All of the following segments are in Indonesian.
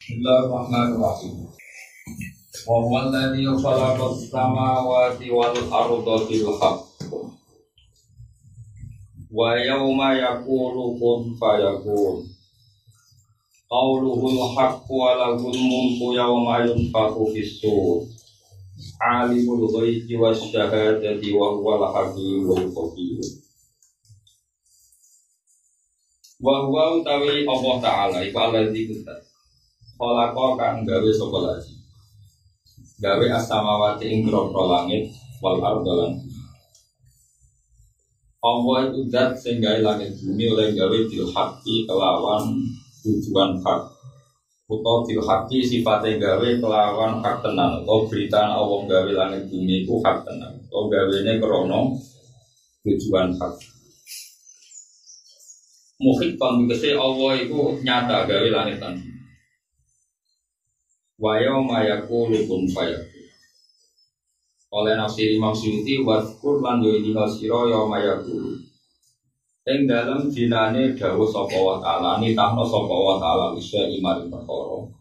Bismillahirrahmanirrahim. Wa huwa alladhi khalaqa as-samawati wal arda bil haqq. Wa yawma yaqulu kun fayakun. Qawluhul haqqu wa lahul mulku yawma yunfakhu fis-sur. Alimul ghaibi wasyahadati wa huwal hakimul khabir. Wa huwa utawi Allah Ta'ala iku alladzi kutat. Khalaqa kang gawe sapa lagi. Gawe as-samawati ing grogro langit wal arda lan Allah itu zat sing gawe langit bumi oleh gawe bil haqqi kelawan tujuan hak. Utawa bil haqqi sifate gawe kelawan hak tenan. Utawa berita Allah gawe langit bumi iku hak tenan. Utawa gawene krana tujuan hak. Mukhid pangkese Allah iku nyata gawe langit lan bumi. Wa yauma yaqulu kun fayakun. Oleh nafsir Imam Suyuti wadkur lan yo dina sira yauma yaqulu. Ing dalem dinane dawuh sapa wa ta'ala nitahno sapa wa ta'ala isya imari perkara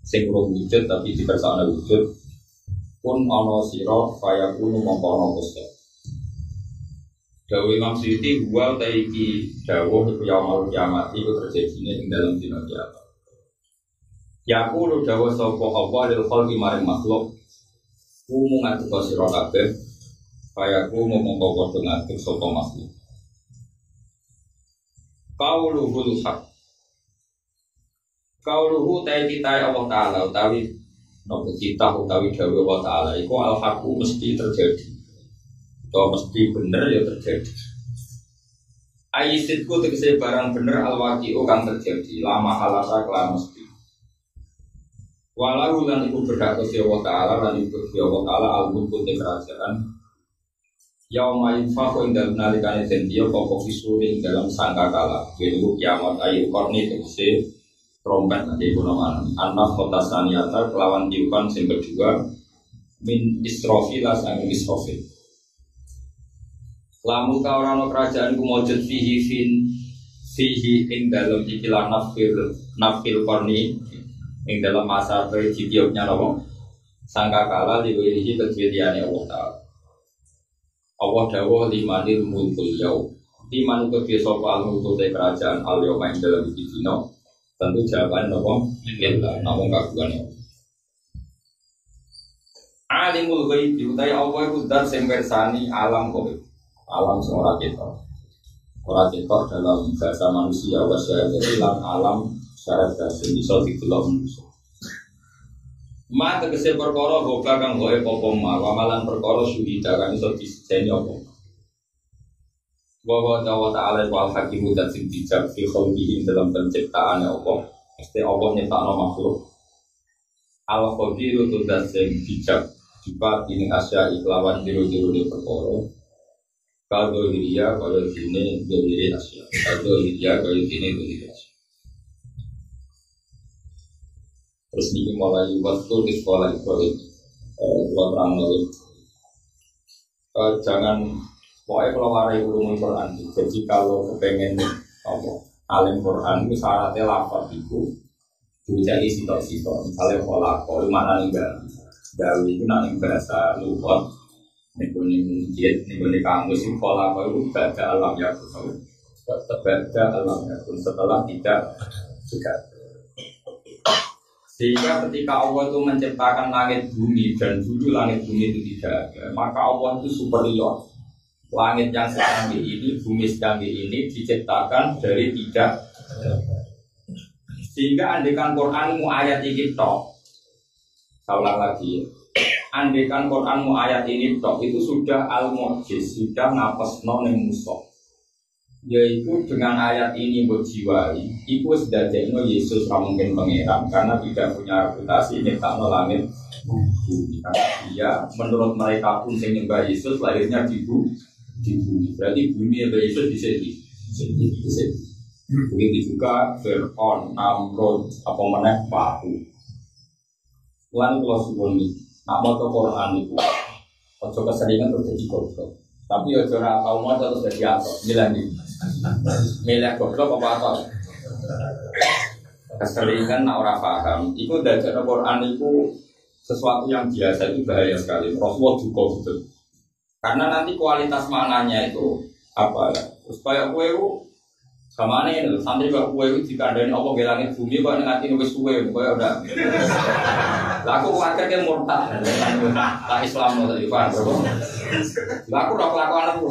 sing urung wujud tapi dikersakne wujud kun ana sira fayakun mongko ana Gusti. Dawuh Imam Suyuti wa ta iki dawuh iku yaumul kiamat iku terjadi ing dalem dina kiamat. Yaqulu dawa sapa Allah lil khalqi maring makhluk umum ngatur sira kabeh kaya ku mongko padha ngatur sapa makhluk. Qauluhul haq. Qauluhu ta'ala Allah Ta'ala utawi nopo cita utawi dawuh Allah Ta'ala iku al haqu mesti terjadi. Atau mesti bener ya terjadi. Ayisitku tegese barang bener al waqi'u kang terjadi lama halasa kelan mesti. Walau lan iku berhak Gusti Allah Ta'ala lan iku Gusti Allah Ta'ala al-mulku te kerajaan yauma yunfakhu ing dalem nalikane den dia apa fisuri ing dalam sangkakala yaitu kiamat ayu korni tegese trompet nanti gunawan anak kota saniyata kelawan tiupan sing kedua min isrofil sang isrofil lamun ka ora ana kerajaan ku mujud fihi ing dalem ikilah nafil korni ing dalam masa terjadinya nopo sangkakala diwirihi kejadiannya Allah Ta'ala. Allah dawuh limanil mulkul yaum. Liman kedhe sapa al-mulku te kerajaan al-yaum ing dalam iki dina. Tentu jawaban nopo lillah namung kagungane. Alimul ghaibi utai Allah iku zat sing mirsani alam gaib. Alam sing ora ketok. Ora ketok dalam bahasa manusia bahasa lan alam syarat dasar bisa didelok manusia. Ma tegese perkara goba kang gawe apa ma amalan perkara suhida kang iso diseni apa. Wa ta'ala wal hakimu dan sing bijak fi khalqihi dalam penciptaan Allah. Mesti Allah nyiptakno makhluk. Al qadiru tu dan sing bijak sifat ini asya iklawan jero-jero de perkara. Kalau dia kalau sini diri asya. Kalau dia kalau sini diri asya. Terus ini mulai waktu di sekolah itu buat orang lain. Jangan pokoknya kalau warai ulumul Quran. Jadi kalau kepengen alim Quran itu syaratnya lafaz itu jadi sitok-sitok. Misalnya kalau mana enggak dari itu nanti bahasa lupa. Nih kamus itu kalau itu baca alam ya betul. Baca alam ya pun setelah tidak juga. Sehingga ketika Allah itu menciptakan langit bumi dan dulu langit bumi itu tidak ada, maka Allah itu superior. Langit yang secanggih ini, bumi secanggih ini diciptakan dari tidak. Sehingga andekan Quranmu ayat ini tok. Saya ulang lagi. Andekan Quranmu ayat ini tok itu sudah al-mu'jiz, sudah napasno ning musuh. Yaitu dengan ayat ini berjiwai itu sedadekno Yesus mungkin pangeran karena tidak punya reputasi nyiptakno langit bumi karena dia menurut mereka pun sing nyembah Yesus lahirnya di bumi berarti bumi nyembah Yesus di sini begitu juga Fir'aun, Namrud apa meneh Pahu lan kula suwun nak maca Quran itu ojo keseringan terus jadi goblok tapi ojo ora tau maca terus jadi apa milih goblok apa atau Keseringan nak ora paham. Iku dadekno Quran itu sesuatu yang biasa itu bahaya sekali. Rasulullah juga gitu. Karena nanti kualitas maknanya itu apa ya? Terus kayak kue itu sama nih, santri kayak kue itu dikandani Allah gelangin bumi kok ngati nulis kue, kue udah. Laku khawatir kan murtad, tak Islam loh tadi paham bro. Laku lakukan aku.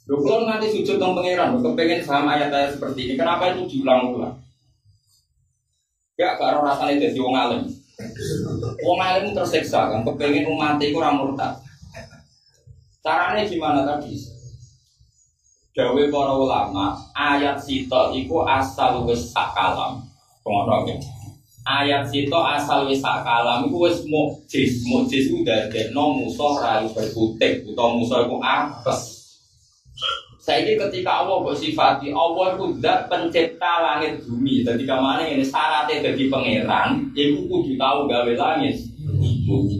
Dukun nanti sujud tentang pangeran, kepengen paham ayat-ayat seperti ini. Kenapa itu diulang-ulang? Ya karena rasanya jadi wong alim. Wong alim tersiksa kan, kepengen umat itu ramurtad. Caranya gimana tadi? Dawe para ulama, ayat sita iku asal wis sakalam. Ngono ya. Ayat sita asal wis sakalam iku wis mukjiz. Mukjiz ku dadekno musuh ra berkutik utawa musuh iku apes. Saiki ketika Allah bersifati Allah itu zat pencipta langit bumi. Jadi kemana ini syaratnya jadi pangeran, iku kudu tahu gawe langit.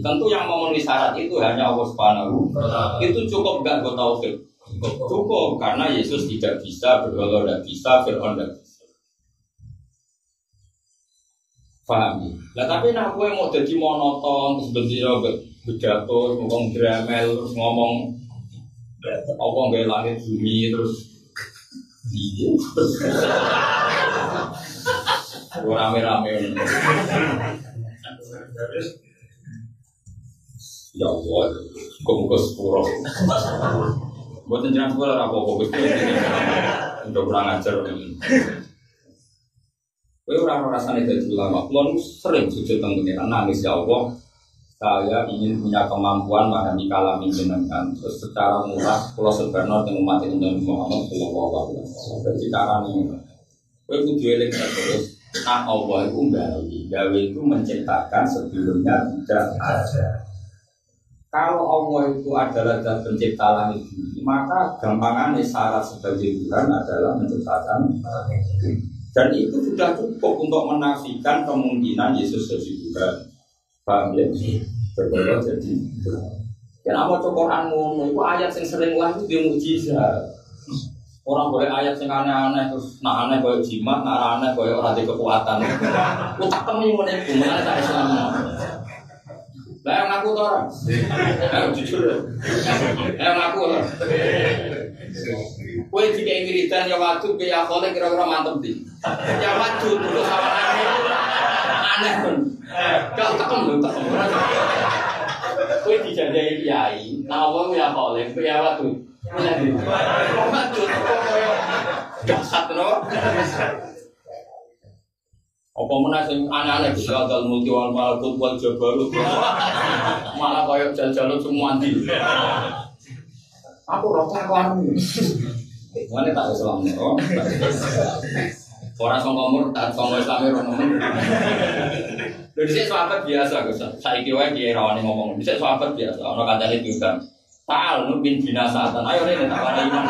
Tentu yang memenuhi syarat itu hanya Allah Subhanahu. Itu cukup enggak gue taufik? Cukup karena Yesus tidak bisa, berhala tidak bisa, Fir'aun tidak bisa. Paham? Nah tapi nak gue mau jadi monoton terus bedato, ngomong dramel terus ngomong apa nggak langit bumi terus iya rame-rame ya Allah muka sepuluh buat jenjang sekolah apa-apa udah kurang ajar gue orang rasanya dari ulama kulon sering sujud tenggelam nangis ya Allah saya ingin punya kemampuan memahami kalam jenengan terus secara murah kalau sebenarnya dengan umat Nabi Muhammad Shallallahu Alaihi Wasallam. Jadi cara ini, gue kudu eling terus. Nah Allah itu gawe itu menciptakan sebelumnya tidak ada. Kalau Allah itu adalah zat pencipta langit bumi, maka gampangannya syarat sebagai Tuhan adalah menciptakan langit bumi. Dan itu sudah cukup untuk menafikan kemungkinan Yesus jadi Tuhan. Paham ya? Berbeda jadi kenapa Quran ngono itu ayat yang sering lah itu dia mukjizat. Orang boleh ayat yang aneh-aneh terus nak aneh kayak jimat, nak aneh kayak orang ada kekuatan. Aku tak temu mana itu, mana tak Islam. Lah yang aku tuh orang, jujur. Yang aku lah. Kue jika wiridan ya waktu biaya kolek kira-kira mantep di. Ya waktu terus sama aneh pun. Kau tekem. Kue dijadiin kiai, nama gue ya kolek, gue ya waktu. Waktu dasar no. Apa mana sing aneh-aneh bisa dal multi wal malakut wal jabarut. Malah koyo jal-jalut semua di. Aku rokok anu. Mana tak Islam no. Orang sangka murtad, sangka Islam ora nemen. Lha dhisik sahabat biasa Gus. Saiki wae ki rawani ngomong. Dhisik sahabat biasa, ana kancane diundang. Ta'al bin binasatan. Ayo rene tak warai iman.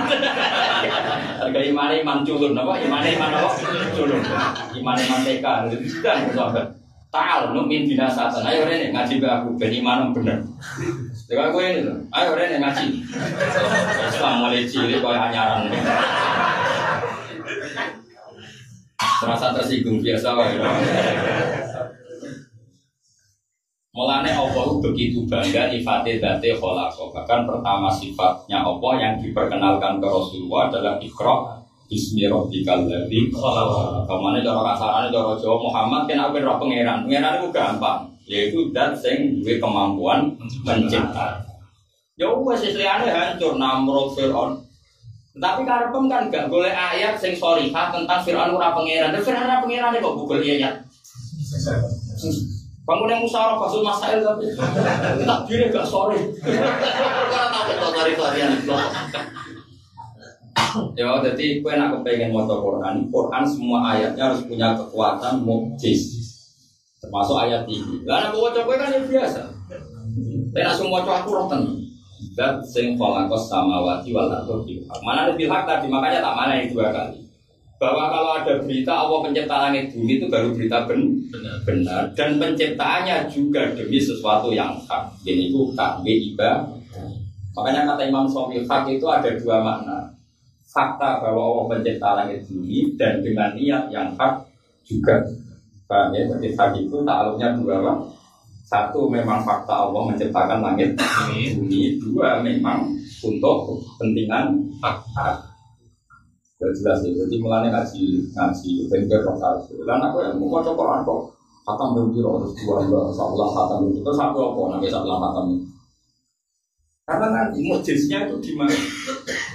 Harga iman culun apa? Iman apa? Culun. Iman teka. Diundang sahabat. Ta'al bin binasatan. Ayo rene ngaji be aku ben iman bener. Dewa kowe ini lho. Ayo rene ngaji. Islam mulai cilik koyo anyaran. Terasa tersinggung biasa wae. Mulane Allah begitu bangga nifate dzate khalaqa. Bahkan pertama sifatnya Allah yang diperkenalkan ke Rasulullah adalah Iqra bismi rabbikal ladzi khalaq. Kamane cara kasarane cara Jawa Muhammad kena ben roh pangeran. Pangeran itu gampang, yaitu zat sing duwe kemampuan mencipta. Ya wis liyane hancur Namrud Fir'aun. Tapi karepem kan gak boleh ayat sing sharihah tentang Fir'aun ora pangeran. Fir'aun ora pangeran kok Google ayat. Kamu yang musyawarah basul masail tapi takdirnya gak sore. Karena tahu tarik-tarian itu. Ya, jadi gue nak kepengen maca Quran semua ayatnya harus punya kekuatan mukjiz. Termasuk ayat ini. Lah nek waca kowe kan biasa. Nek semua waca aku roten. Dan sing falaqas samawati wal ardi. Mana ada bilhak tadi makanya tak mana yang dua kali. Bahwa kalau ada berita Allah pencipta langit bumi itu baru berita benar dan penciptaannya juga demi sesuatu yang hak. Jadi itu takbir ibadah. Makanya kata Imam Syafi'i hak itu ada dua makna. fakta bahwa Allah pencipta langit bumi dan dengan niat yang hak juga. Paham ya? Jadi hak itu takluknya dua, Pak. Satu memang fakta Allah menciptakan langit bumi, dua memang untuk kepentingan hak. Jelas ya. Jadi mulanya ngaji bengkel rotar. Dan aku yang mau coba kok khatam berbiro terus dua salah khatam itu satu apa namanya salah khatam itu. Karena nanti mujiznya itu di mana?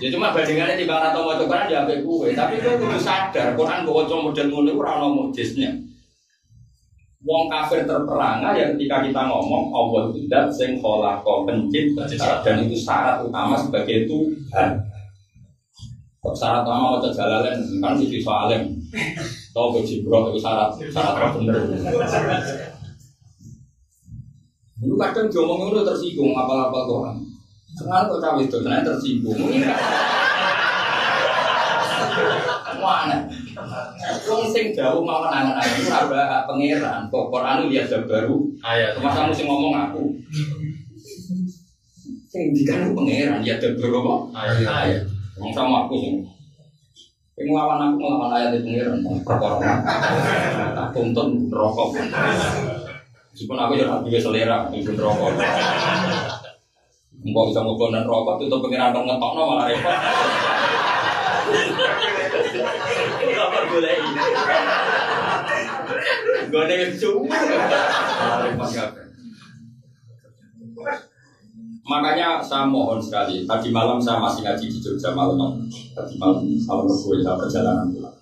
Ya cuma bandingannya di bang atau mau coba dia ambil gue, tapi gue perlu sadar Quran gue coba model mulai orang mujiznya. Wong kafir terperangah ya ketika kita ngomong Allah tidak sing kholaqo pencipta dan itu syarat utama sebagai Tuhan. Syarat utama mau Jalalain kan jadi soalem. Tahu Jibril itu syarat bener. Lu kadang diomongin lu tersinggung apa-apa Tuhan. Sekarang kok cawe itu sebenarnya tersinggung. Mana? Wong sing jauh mau angan-angan ora bae pangeran, kok Quran lihat baru ayat. Masa kamu sing ngomong aku. Sing dikan pangeran lihat baru apa? Ayat. Wong sama aku sing nglawan aku nglawan ayat pangeran perkara. Tak tuntun rokok. Meskipun aku ya juga selera tuntun rokok. Mbok bisa ngobrol rokok itu pangeran ngetokno malah repot. Apa boleh ini? Gue nih cuma. Makanya saya mohon sekali. Tadi malam saya masih ngaji di Jogja malam. Tadi malam gue perjalanan pulang.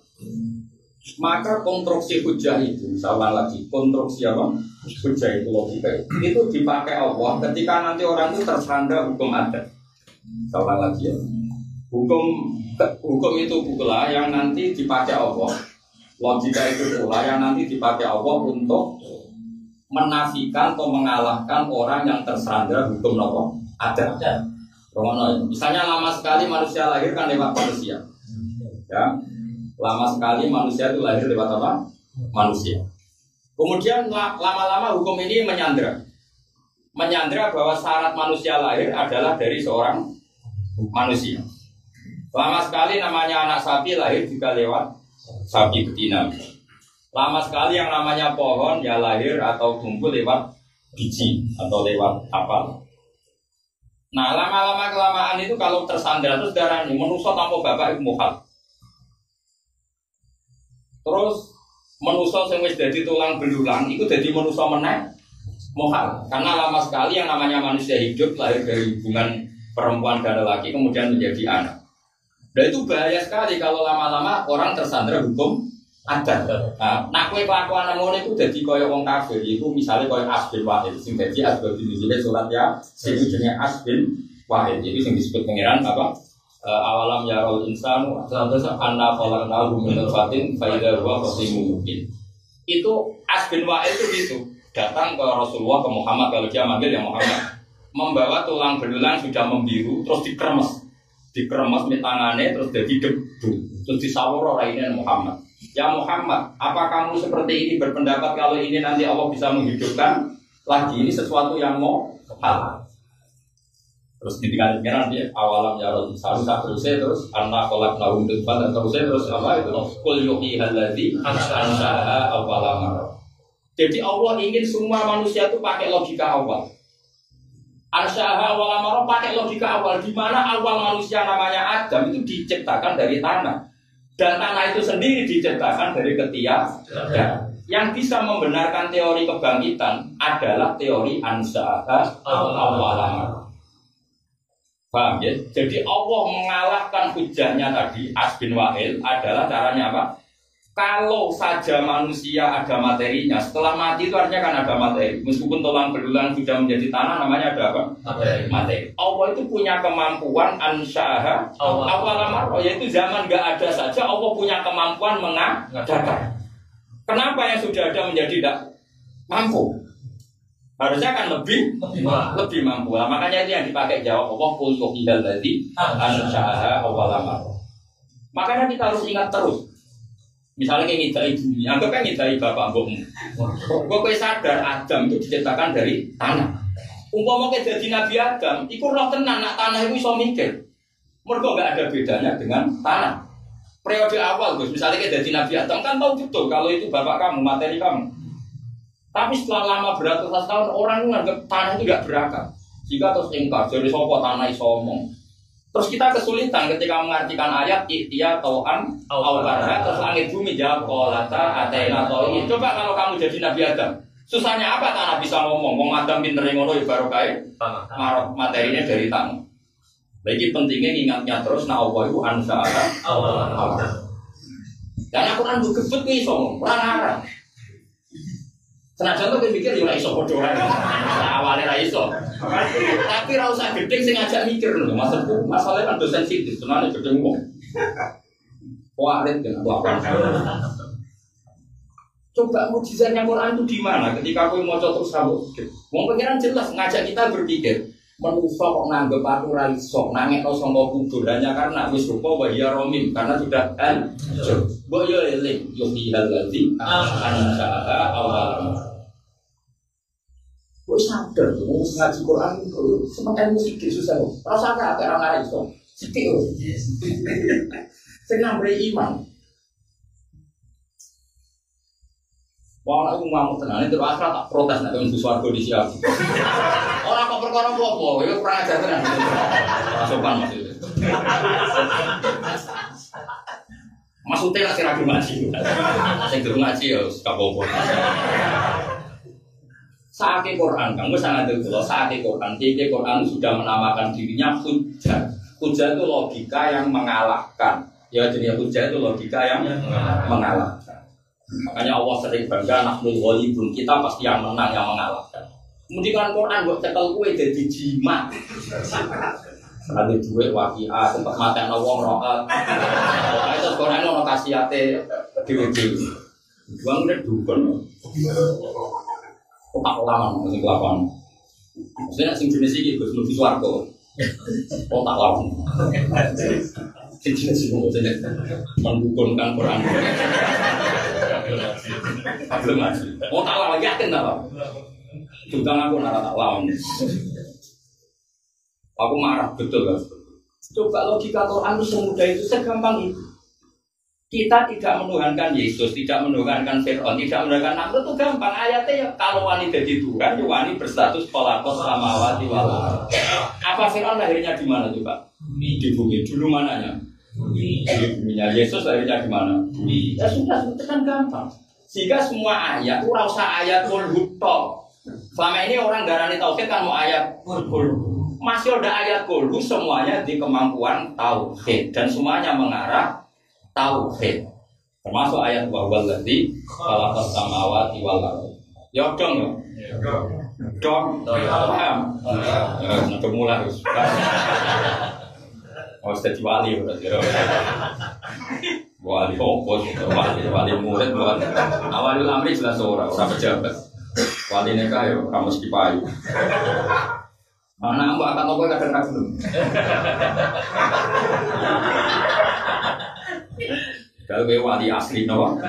Maka konstruksi hujah itu, saya ulang lagi, konstruksi apa? Hujah itu logika itu dipakai Allah ketika nanti orang itu tersandra hukum adat. Saya ulang lagi ya. Hukum itu pula yang nanti dipakai Allah. Logika itu pula yang nanti dipakai Allah untuk menafikan atau mengalahkan orang yang tersandra hukum apa? Adat. Misalnya lama sekali manusia lahir kan lewat manusia. Ya. Lama sekali manusia itu lahir lewat apa? Manusia. Kemudian lama-lama hukum ini menyandra bahwa syarat manusia lahir adalah dari seorang manusia. Lama sekali namanya anak sapi lahir juga lewat sapi betina. Lama sekali yang namanya pohon ya lahir atau tumbuh lewat biji atau lewat apa. Nah lama-lama kelamaan itu kalau tersandra terus darah ini manusia tanpa bapak ibu mukhal. Terus manusia yang wis dadi tulang belulang itu jadi manusia meneh mukhal. Karena lama sekali yang namanya manusia hidup lahir dari hubungan perempuan dan lelaki kemudian menjadi anak. Dan itu bahaya sekali kalau lama-lama orang tersandra hukum adat. Nah, kue kelakuan ngono itu jadi koyo wong kafir. Itu misalnya koyo Asbin Wahid, sing dadi asbab dinuzule salat ya, sing jenenge Asbin Wahid. Jadi sing disebut pangeran apa? Awalam yarul insanu anna khalaqnahu min nutfatin fa idza huwa khasimun mubin. Itu Asbin Wahid itu gitu. Datang ke Rasulullah ke Muhammad kalau dia manggil ya Muhammad. Membawa tulang belulang sudah membiru terus dikremes di tangannya terus jadi debu terus disawur raine Muhammad. Ya Muhammad, apa kamu seperti ini berpendapat kalau ini nanti Allah bisa menghidupkan lagi? Ini sesuatu yang mau halal. Terus ditinggal pengiran dia awalam ya Rasul terus anak kolak naum depan dan terus apa itu kul yuhi haladzi ansha'a awalam. Jadi Allah ingin semua manusia itu pakai logika awal. Ansha'a awalam pakai logika awal di mana awal manusia namanya Adam itu diciptakan dari tanah. Dan tanah itu sendiri diciptakan dari ketiadaan. Yang bisa membenarkan teori kebangkitan adalah teori ansha'a awalam. Paham ya? Jadi Allah mengalahkan hujahnya tadi Asbin Wahid adalah caranya apa? Kalau saja manusia ada materinya, setelah mati itu artinya kan ada materi. Meskipun tulang belulang sudah menjadi tanah, namanya ada apa? Materi. Allah itu punya kemampuan ansyaha awalamar, yaitu zaman nggak ada saja Allah punya kemampuan mengadakan. Kenapa yang sudah ada menjadi tidak mampu? Harusnya kan lebih mampu. Nah, makanya itu yang dipakai jawab Allah untuk hidal tadi ansyaha awalamar. Makanya kita harus ingat terus. Misalnya kayak ngidai bumi, anggap kan ngidai bapak mbokmu. Kok sadar Adam itu diciptakan dari tanah. Umpama kayak jadi Nabi Adam, iku roh tenan nak tanah itu iso mikir. Mergo nggak ada bedanya dengan tanah. Periode awal, Gus, misalnya kita jadi Nabi Adam kan tahu betul kalau itu bapak kamu, materi kamu. Tapi setelah lama beratus tahun orang menganggap tanah itu tidak berakal. Jika terus ingkar, jadi sopo tanah isomong. Terus kita kesulitan ketika mengartikan ayat ikhtiar tau'an awkarha terus langit bumi jawab kolata atena to'i. Coba kalau kamu jadi Nabi Adam, susahnya apa tanah bisa ngomong? Ngomong Adam pinter ngono ya baru kaya marok materinya dari tanah. Bagi pentingnya ingatnya terus na Allah itu ansa'ala Allah. Karena Quran itu gebet nih song, orang arah. Senajan tuh pikir ya iso podo ae. Awale ra iso. Tapi ra usah gedeng sing ngajak mikir lho. Maksudku masalahnya kan dosen sensitif, senane gedeng wong. Warit kan apa. Coba mukjizatnya Quran itu di mana? Ketika aku mau terus sambut. Wong pengiran jelas ngajak kita berpikir. Manusia kok nganggep aku ra iso, nangekno sangka kubur hanya karena wis rupa wa ya romim karena sudah kan. Mbok yo eling yo dihal lagi. Ansa'ala awal. Wis sadar, wong ngaji Quran itu semangat musik susah. Rasane akeh ora iso. Sithik lho. Sing nambah iman. Wong aku ngamuk tenan itu akhirat tak protes nek wong swarga disiap. Ora kok perkara apa-apa, ya kurang ajar tenan. Ora sopan maksudnya. Maksudnya nek sira ngaji. Sing durung ngaji ya gak apa-apa. Saat Quran, kamu sangat betul. Saat Quran, di Quran sudah menamakan dirinya hujjah. Hujjah itu logika yang mengalahkan. Ya jadi hujjah itu logika yang mengalahkan. Makanya Allah sering bangga nahnul ghalibun, kita pasti yang menang, yang mengalahkan. Kemudian Quran buat cekel kue jadi jimat. Ada duit waqiah tempat mateni wong rokat. Pokoke terus Quran ono kasihate dhewe-dhewe. Wong nek dukun. Kok tak lawan sing kelakuan. Maksudnya sing jenis iki Gus mlebu swarga. Kok tak lawan. Sing jenis iki maksudnya mendukungkan Quran. Belum masih. Mau tak lawan yakin tak pak? Juga aku nara tak lawan. Aku marah betul kan? Coba logika Quran itu semudah itu, segampang itu. Kita tidak menuhankan Yesus, tidak menuhankan Fir'aun, tidak menuhankan Namrud itu gampang. Ayatnya ya kalau wani jadi Tuhan, ya wani berstatus kolakos samawati wal ardh. Apa Fir'aun lahirnya di mana coba? Di bumi. Dulu mananya? Di buminya. Yesus lahirnya di mana? Bumi. Ya sudah, itu kan gampang. Sehingga semua ayat, ora usah ayat kulhu tok. Selama ini orang darani tauhid kan mau ayat kulhu. Masih ada ayat kulhu semuanya di kemampuan tauhid dan semuanya mengarah tauhid. Termasuk ayat wa huwallazi khalaqas samawati wal ardh. Ya dong ya. Dong. Paham? Ya, nanti mulai harus. Oh, jadi wali berarti. Wali fokus, wali murid, wali amri jelas orang pejabat. Wali neka yo, kamu sekipai. Mana mbak akan ngomong kadang-kadang. Kalau wali asli nawa.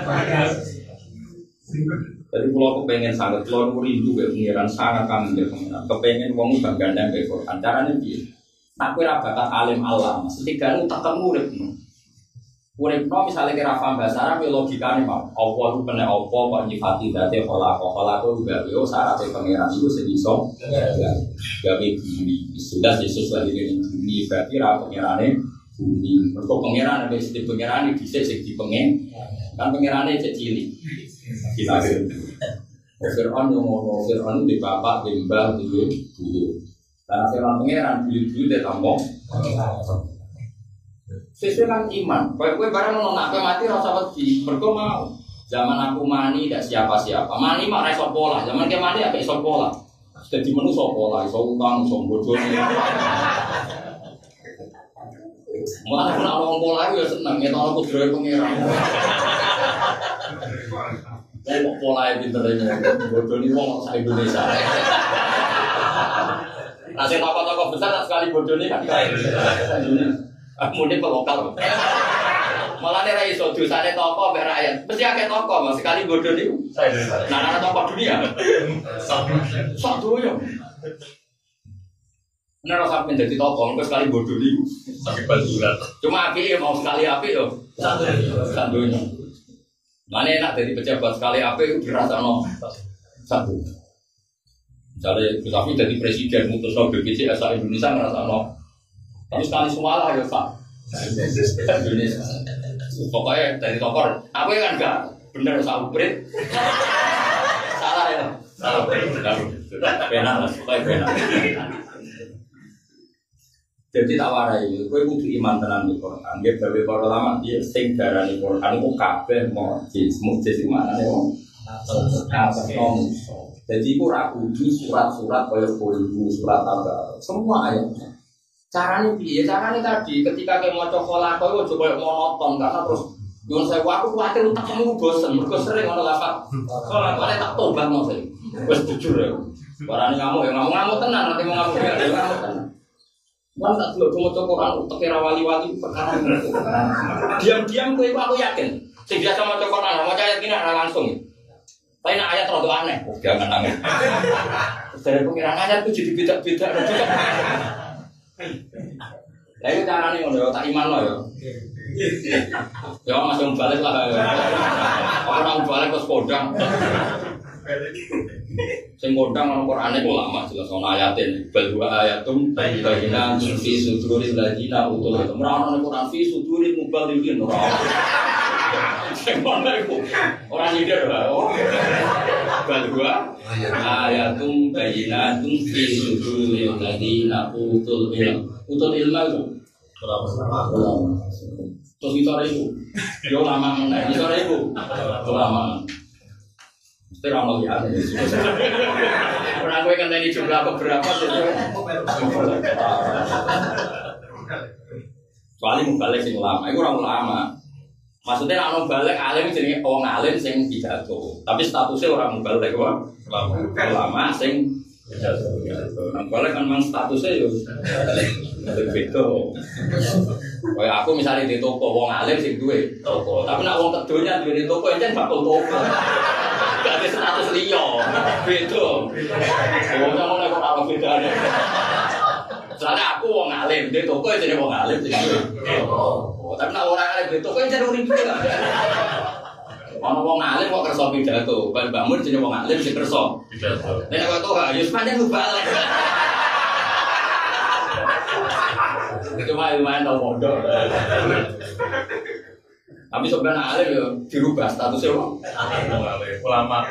Jadi kalau kepengen sangat, kalau rindu pengiran sangat kangen pengiran. Kepengen wong bangga dan Quran. Caranya dia. Nak kira bakat alim alam, setidaknya tak ketemu deh. Uripno misalnya kira paham bahasa Arab ya logikane mau apa itu kena apa kok nyifati dadi kholaqah juga yo syaratnya pangeran itu sediso gawe bumi sudah Yesus lagi ini bumi berarti ra pangerane bumi mergo pangeran wis di pangerane dhisik sing dipengen kan pangerane cek cilik dilahir Fir'aun yo ngono Fir'aun di bapak di mbah di ibu dan Fir'aun pangeran dulu dia tambah sesuai kan iman. Kue barang nona kue mati rasa wedi. Mereka mau. Zaman aku mani tidak siapa-siapa. Mani mah rasa pola. Zaman ke mani agak iso pola. Jadi menu iso pola, iso utang, iso bodoh. Malah kena orang pola itu ya seneng. Kita aku droy pengiran. Saya mau pola yang pinternya. Bodoh ini mau saya Indonesia. Nasib tokoh-tokoh besar sekali bodoh ini kan Indonesia. Mungkin ke lokal. Malah nih rai so dosane toko mbek rakyat. Mesti akeh toko Mas sekali bodoh niku. Nah, ana toko dunia. Satu ya. Bener rasa menjadi tokoh, engko sekali bodoh niku. Sakit banjuran. Cuma apik ya mau sekali apik yo. Satu. Mana enak dari pejabat sekali apik dirasakno. Satu. Misalnya Gus Afif jadi presiden mutusno BPJS Indonesia ngrasakno. Tapi sekali semua lah ya Pak. Indonesia. Pokoknya dari tokoh, apa kan enggak bener sauprit. Salah ya. Salah benar, benar. Jadi tak warai, kowe kudu iman tenan di Quran. Dia gawe para ulama dia sing darani Quran ku kabeh mujis manane wong. Jadi ku ra kudu surat-surat kaya kulibu surat apa. Semua ayatnya. Carane piye? Carane tadi ketika kowe maca kholaq kowe aja koyo monoton karena terus yo saya aku kuwatir utekmu bosen, mergo sering ngono lafal. Kholaq tak tobat mau sing. Wis jujur ya. Barane ngamuk ya ngamuk tenan, nanti mau ngamuk ya ngamuk tenan. Wan tak delok maca Quran uteke ra wali-wali perkara. Diam-diam kowe aku yakin. Sing biasa maca Quran, maca ayat iki ora langsung. Tapi nek ayat rada aneh, jangan aneh. Dari pengiran ayat itu jadi beda-beda. Lah itu carane ngono tak iman lo ya. Ya masuk balik lah. Orang balik ke kodang. Sing kodang ana Qur'ane kok lama jelas ana ayatin. Bal wa ayatum bayyinatun fi suduril ladina utul ilm. Ora ana Qur'an fi suduril muballighin ora. Sing mana iku? Ora nyindir lho. Bal wa ayatum bayyinatun fi suduril ladina utul ilm. Utul ilmu itu terus bicara itu yo lama meneh bicara itu lama mesti ramal ya orang gue kan tadi jumlah beberapa soalnya balik sing ulama itu orang ulama maksudnya orang balik alim jadi orang alim sing pidato tapi statusnya orang balik ulama sing balik kan memang statusnya yo beda. Kayak aku misalnya di toko wong alim sing duwe toko, tapi nek wong kedonya duwe di toko encen bakal toko. Gak ada status liya. Beda. Wong ngono kok ora bedane. Soalnya aku wong alim, di toko encen wong alim sing duwe toko. Tapi nek ora alim di toko encen urip duwe. Ana wong alim kok kersa pidato, Mbak Mun jenenge wong alim sing kersa pidato. Nek kok to ya pancen balik. Cuma lumayan tau mondok. Tapi sebenarnya alim ya dirubah statusnya wong alim, ulama.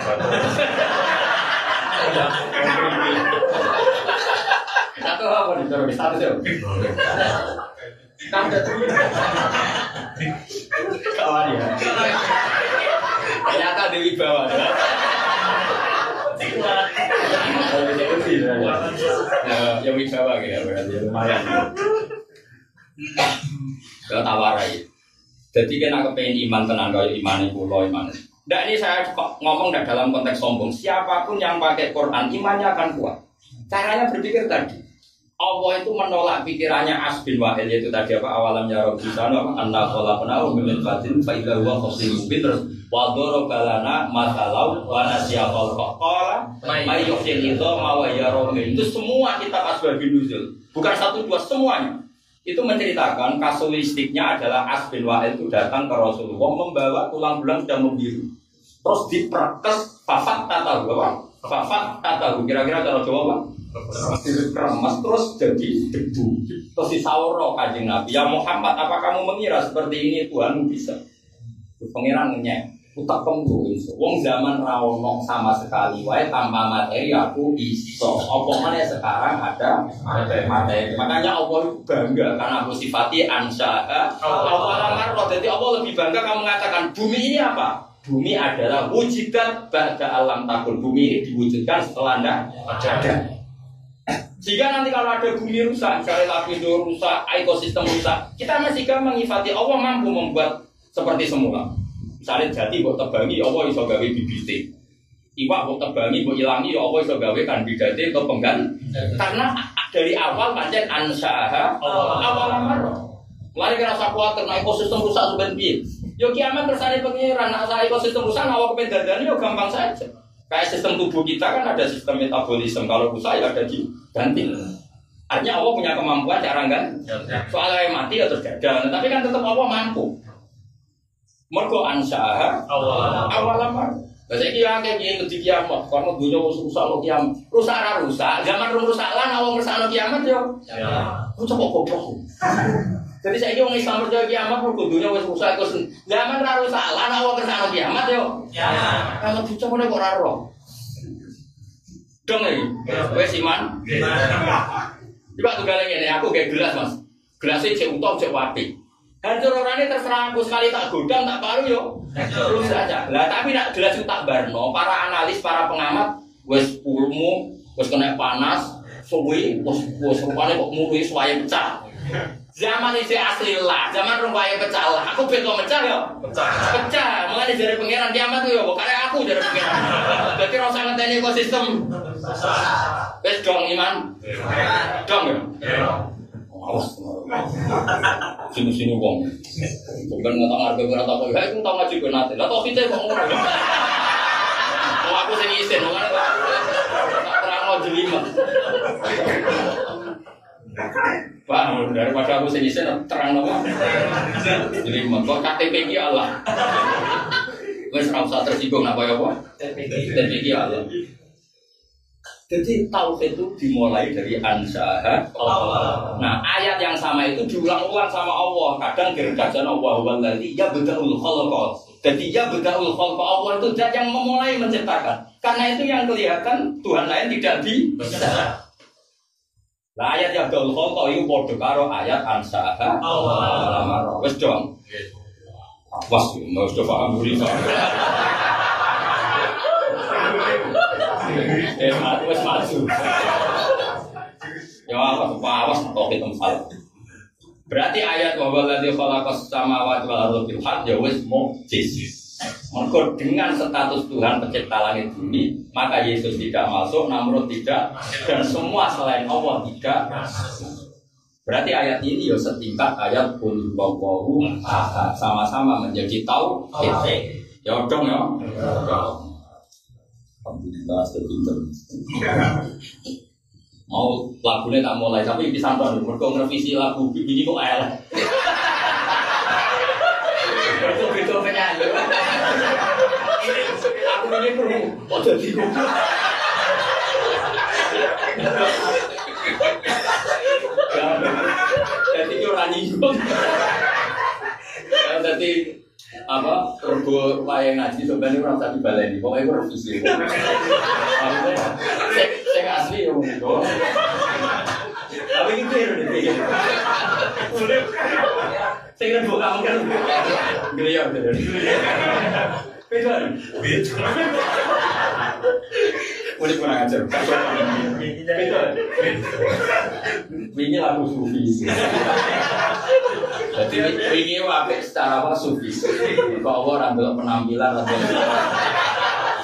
Satu apa nih terus statusnya? Kawan ya. Ternyata Dewi Bawa. Ya wibawa gitu berarti lumayan. Kalau tawarai. Jadi kan aku pengen iman tenang kalau iman itu lo iman. Nggak ini saya ngomong nggak dalam konteks sombong. Siapapun yang pakai Quran imannya akan kuat. Caranya berpikir tadi. Allah itu menolak pikirannya Asbin Wahil yaitu tadi apa awalam ya Rabbi sana anna khalaqnahu min fatin fa idza huwa khasimun terus wa darabalana masalau wa nasiya qala may yuhil itu ma ya Rabbi itu semua kitab asbabun nuzul bukan satu dua semuanya itu menceritakan kasuistiknya adalah Asbin Wahil itu datang ke Rasulullah membawa tulang belang sudah membiru terus diperkes fafat tatahu apa fafat tatahu kira-kira cara Jawa kremes terus jadi debu terus disawro kanjeng Nabi ya Muhammad apa kamu mengira seperti ini Tuhanmu bisa pengirannya utak pembunuh wong zaman rawono sama sekali wae tanpa materi aku iso apa mana sekarang ada materi makanya Allah itu bangga karena aku sifati ansya'a awalamar jadi Allah lebih bangga kamu mengatakan bumi ini apa bumi adalah wujudan ba'da alam takun bumi ini diwujudkan setelah anda ada. Jika nanti kalau ada bumi rusak, misalnya lapindo rusak, ekosistem rusak, kita masih gampang mengifati Allah mampu membuat seperti semula. Misalnya jati buat tebangi, Allah bisa gawe bibite. Iwak buat tebangi, buat ilangi, Allah bisa gawe kan bidate atau penggan. Karena dari awal pancen ansyaha awal amar. Mulai kerasa kuat karena ekosistem rusak sebenarnya. Yo kiamat bersani pengiran, nak ekosistem rusak, awak kependadan, yo gampang saja. Kayak sistem tubuh kita kan ada sistem metabolisme kalau rusak ya ada diganti. Artinya Allah punya kemampuan cara kan? Soalnya mati ya terus gagal, tapi kan tetap Allah mampu. Mergo ansyaha awalamar. Saya kira kayak gini kiamat, karena dunia rusak lo kiamat, rusak, zaman rusak lan awal rusak lo kiamat yo. Rusak kok goblok. Jadi saya kira orang Islam percaya kiamat, dunia rusak terus zaman rusak lan awal rusak lo kiamat yo. Kalau rusak mana kok raro? Dong lagi, wes iman. Coba tuh kalian ini, aku kayak gelas mas, gelasnya cek utuh cek wapi. Hancur orangnya terserah aku sekali tak godam tak paru yo. Terus saja. Lah tapi nak jelas tak barno. Para analis, para pengamat, wes ulmu, wes kena panas, suwi, wes rupanya kok murui suaya pecah. Zaman ini asli lah, zaman rupanya pecah lah. Aku betul pecah yo. Pecah. Mengenai dari pengiran kiamat tuh yo. Karena aku dari pengiran. Berarti rasa ngenteni ekosistem. Wes dong iman. Dong yo. Awas, sini wong. Bukan ngetang harga berapa kau? Hei, aku tahu ngaji benate. Lah toh kita kok ngono. Oh aku sing isin, ngene kok. Tak terangno jelimet. Pak, daripada aku sing isin terangno apa? Jelimet. Kok KTP ki Allah. Wes ora usah tersinggung apa ya, Pak? KTP ki Allah. Jadi tauhid itu dimulai dari ansyaha Allah. Nah, ayat yang sama itu diulang-ulang sama Allah. Kadang gergajan Allah wallazi ya badaul khalqa. Jadi ya badaul khalqa, Allah itu zat yang memulai menciptakan. Karena itu yang kelihatan Tuhan lain tidak bisa. Nah, ayat ya badaul khalqa itu padha karo ayat ansyaha Allah. Wes dong. Was, mau coba paham dulu. Wes maju. Ya apa awas kok tempat. Berarti ayat wa waladzi khalaqas samawati wal arda bil haqq ya wis mukjiz. Maka dengan status Tuhan pencipta langit bumi, maka Yesus tidak masuk, Namrud tidak, dan semua selain Allah tidak. Berarti ayat ini ya setingkat ayat qul huwallahu ahad, sama-sama menjadi tauhid. Ya dong ya. Alhamdulillah sepinter. Mau lagunya tak mulai tapi bisa nonton. Mereka ngerevisi lagu ini kok elek. Itu penyanyi. Aku ini perlu. Oh jadi. Jadi orang nyinggung. Jadi apa tergo wayang ngaji sebenarnya orang tak dibaleni pokoknya gue revisi saya asli ya tapi gitu ya saya kira buka kamu kan geliyor beda boleh kurang ajar beda ini lagu sufi jadi ini wae secara apa sufi kok orang belum penampilan atau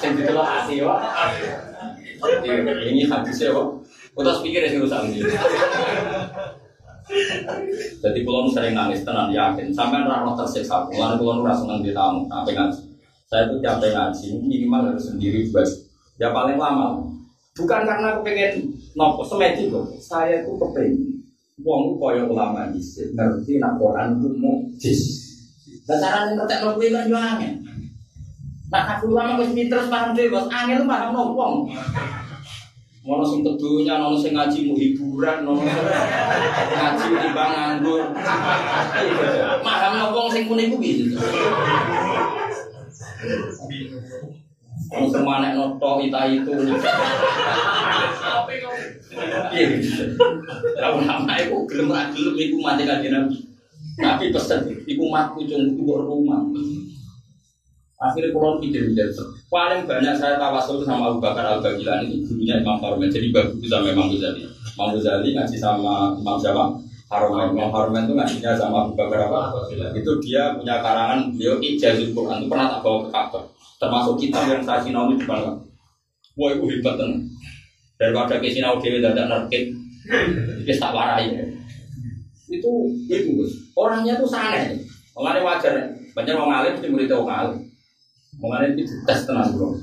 yang ditelok hati wah ini hadisnya wah udah pikir sih usah ini jadi kalau sering nangis tenang yakin sampai orang tersiksa kalau kalau rasa senang di tamu apa ngaji saya itu tiap ngaji minimal harus sendiri buat ya paling lama bukan karena aku pengen nopo semedi kok saya itu kepengen wong kaya ulama dhisik ngerti nek Quran ku mukjiz. Lah carane ngertekno kuwi kan yo angel. Nek aku ulama wis pinter paham dhewe, Bos. Angel paham no wong. Ono sing tedunya, ono sing ngaji mu hiburan, ono ngaji timbang nganggur. Paham no wong sing kene ku piye. Ono semane noto ita itu. Iya gitu. Kalau nama aku gelem ra gelem iku mati kanjeng Nabi. Tapi pesen iku matku cung iku rumah. Akhirnya kalau pikir paling banyak saya tawasul sama Abu Bakar Al-Bagilani itu gurunya Imam Harumen. Jadi bagus sama Imam Ghazali. Imam Ghazali ngaji sama Imam siapa? Harumen. Imam Harumen itu ngajinya sama Abu Bakar apa? Itu dia punya karangan beliau Ijazul Quran itu pernah tak bawa ke Ka'bah. Termasuk kitab yang saya sinau di depan. Wah itu hebat kan. Daripada ke sinau dewe dadak nerkit. Kita tak warai ya. Itu Gus. Orangnya tuh saneh. Mengenai wajar. Banyak orang alim mesti murid orang alim. Mengenai itu tes tenang bro.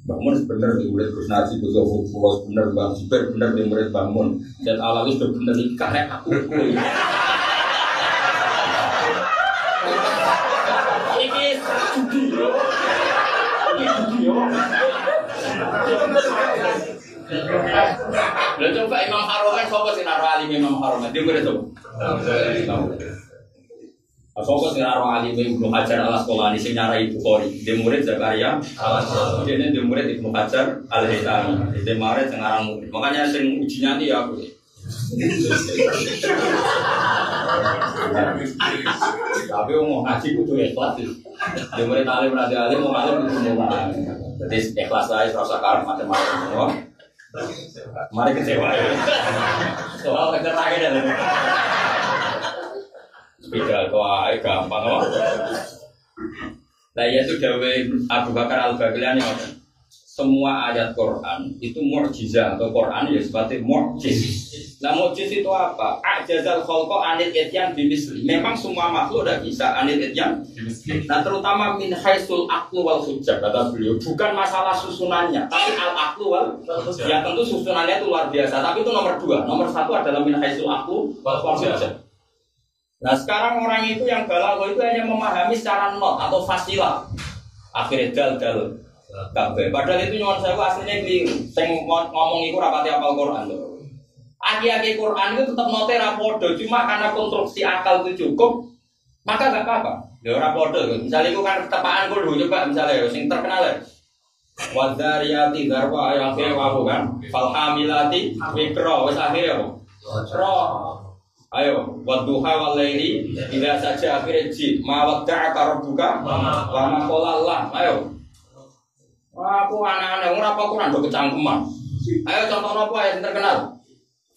Bangun bener di murid Gus Narji Gus Pulau bener Bang Super bener di murid bangun dan Alawi sudah bener di karek aku. Ini studio. Lalu coba Imam Haromen fokus di naruh alim Imam Haromen dia murid tuh. Fokus di naruh alim Ibnu Hajar al Asqalani sing nyarai Bukhari. Dia murid Zakaria dia ini dia murid Ibnu Hajar al Haytami. Dia murid sekarang murid. Makanya sing ujinya nih aku. Tapi mau ngaji kudu ikhlas. Dia murid alim rada alim mau alim kudu mau. Jadi ikhlas aja rasa karep macam-macam semua. Mari kecewa ya. Soal kecerdasan dan beda doa gampang loh. Nah ya itu dawe Abu Bakar Al-Baghlani semua ayat Quran itu mukjizat atau Quran ya seperti mukjiz. Nah mukjiz itu apa? Ajazal khalqa anil ityan bimisli. Memang semua makhluk tidak bisa anil ityan. Nah terutama min haisul aqlu wal hujjah kata beliau bukan masalah susunannya, tapi al aqlu wal ya tentu susunannya itu luar biasa. Tapi itu nomor 2. Nomor 1 adalah min haisul aqlu wal hujjah. Nah sekarang orang itu yang balaghah itu hanya memahami secara not atau fasilah. Akhirnya dal kabeh. Padahal itu nyuwun sewu asline keliru. Sing ngomong iku rapati apal Quran lho. Aki-aki Quran itu tetap note ra padha, cuma karena konstruksi akal itu cukup, maka enggak apa-apa. Ya ora padha. Misale iku kan ketepaan kudu coba misale sing terkenal ya. Wadhariyati darwa yang kewaku kan. Falhamilati mikro wis akhire apa? Ro. Ayo, wadduha wal laili idza saja akhire ji ma wadda'aka rabbuka wa ma qala Allah. Ayo. Aku anak-anak ora apa Quran do kecangkeman. Ayo contoh apa yang terkenal?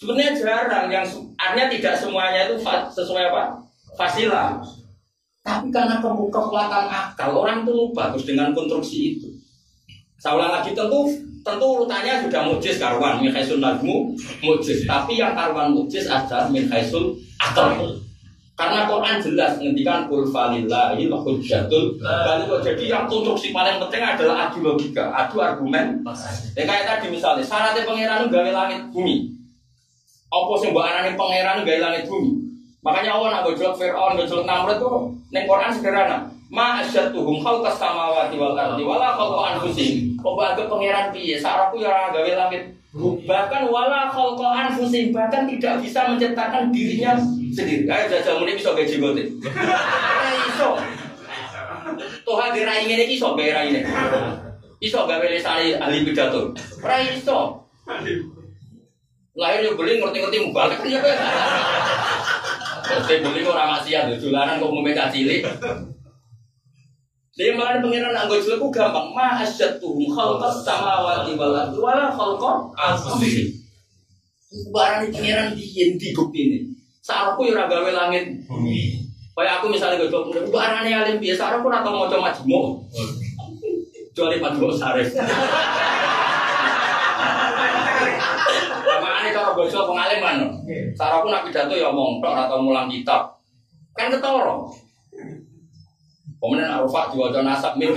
Sebenarnya jarang yang artinya tidak semuanya itu sesuai apa? Fasilah. Tapi karena kebuka belakang akal orang itu lupa terus dengan konstruksi itu. Saya ulang lagi tentu urutannya sudah mukjiz karuan min haisul najmu mukjiz. Tapi yang karuan mukjiz adalah min haisul akal. Karena Quran jelas menghentikan kul falillahi hujjatul baligh. Jadi yang konstruksi paling penting adalah adu logika, adu argumen. Ya kayak tadi misalnya syaratnya pangeran gawe langit bumi. Apa sing mbok arani pangeran gawe langit bumi? Makanya Allah nak gojlok Fir'aun, gojlok Namrud tuh ning Quran sederhana. Ma asyatuhum khalqas samawati wal ardi wala khalqa anfusihim. Kok anggap pangeran piye? Saraku ya gawe langit. Bahkan wala khalqa anfusihim, bahkan tidak bisa menciptakan dirinya sendiri. Ayo jajal muni bisa gawe jenggote. Ora iso. Toh hadir rai ngene iki iso gawe raine. Iso gawe lesane ahli pidato. Ora iso. Lahir yo beli ngerti-ngerti mubalek kan ya. Terus beli ora maksiat dolanan kok ngombe cilik. Dia malah pengiran anggo jelekku gampang. Ma asyatuhum khalqas samawati wal ardi wala khalqa anfusihim. Barang pengiran diyen dibuktine. Sarapku yo ora gawe langit bumi. Kaya aku misalnya godhok barane alim biasa sarapku ora tau maca majmu. Kecuali majmu sarif. Makane cara basa pengalim kan. Sarapku nak pidato ya omong tok ora tau mulang kitab. Kan ketara. Kemudian arufah diwaca nasab min.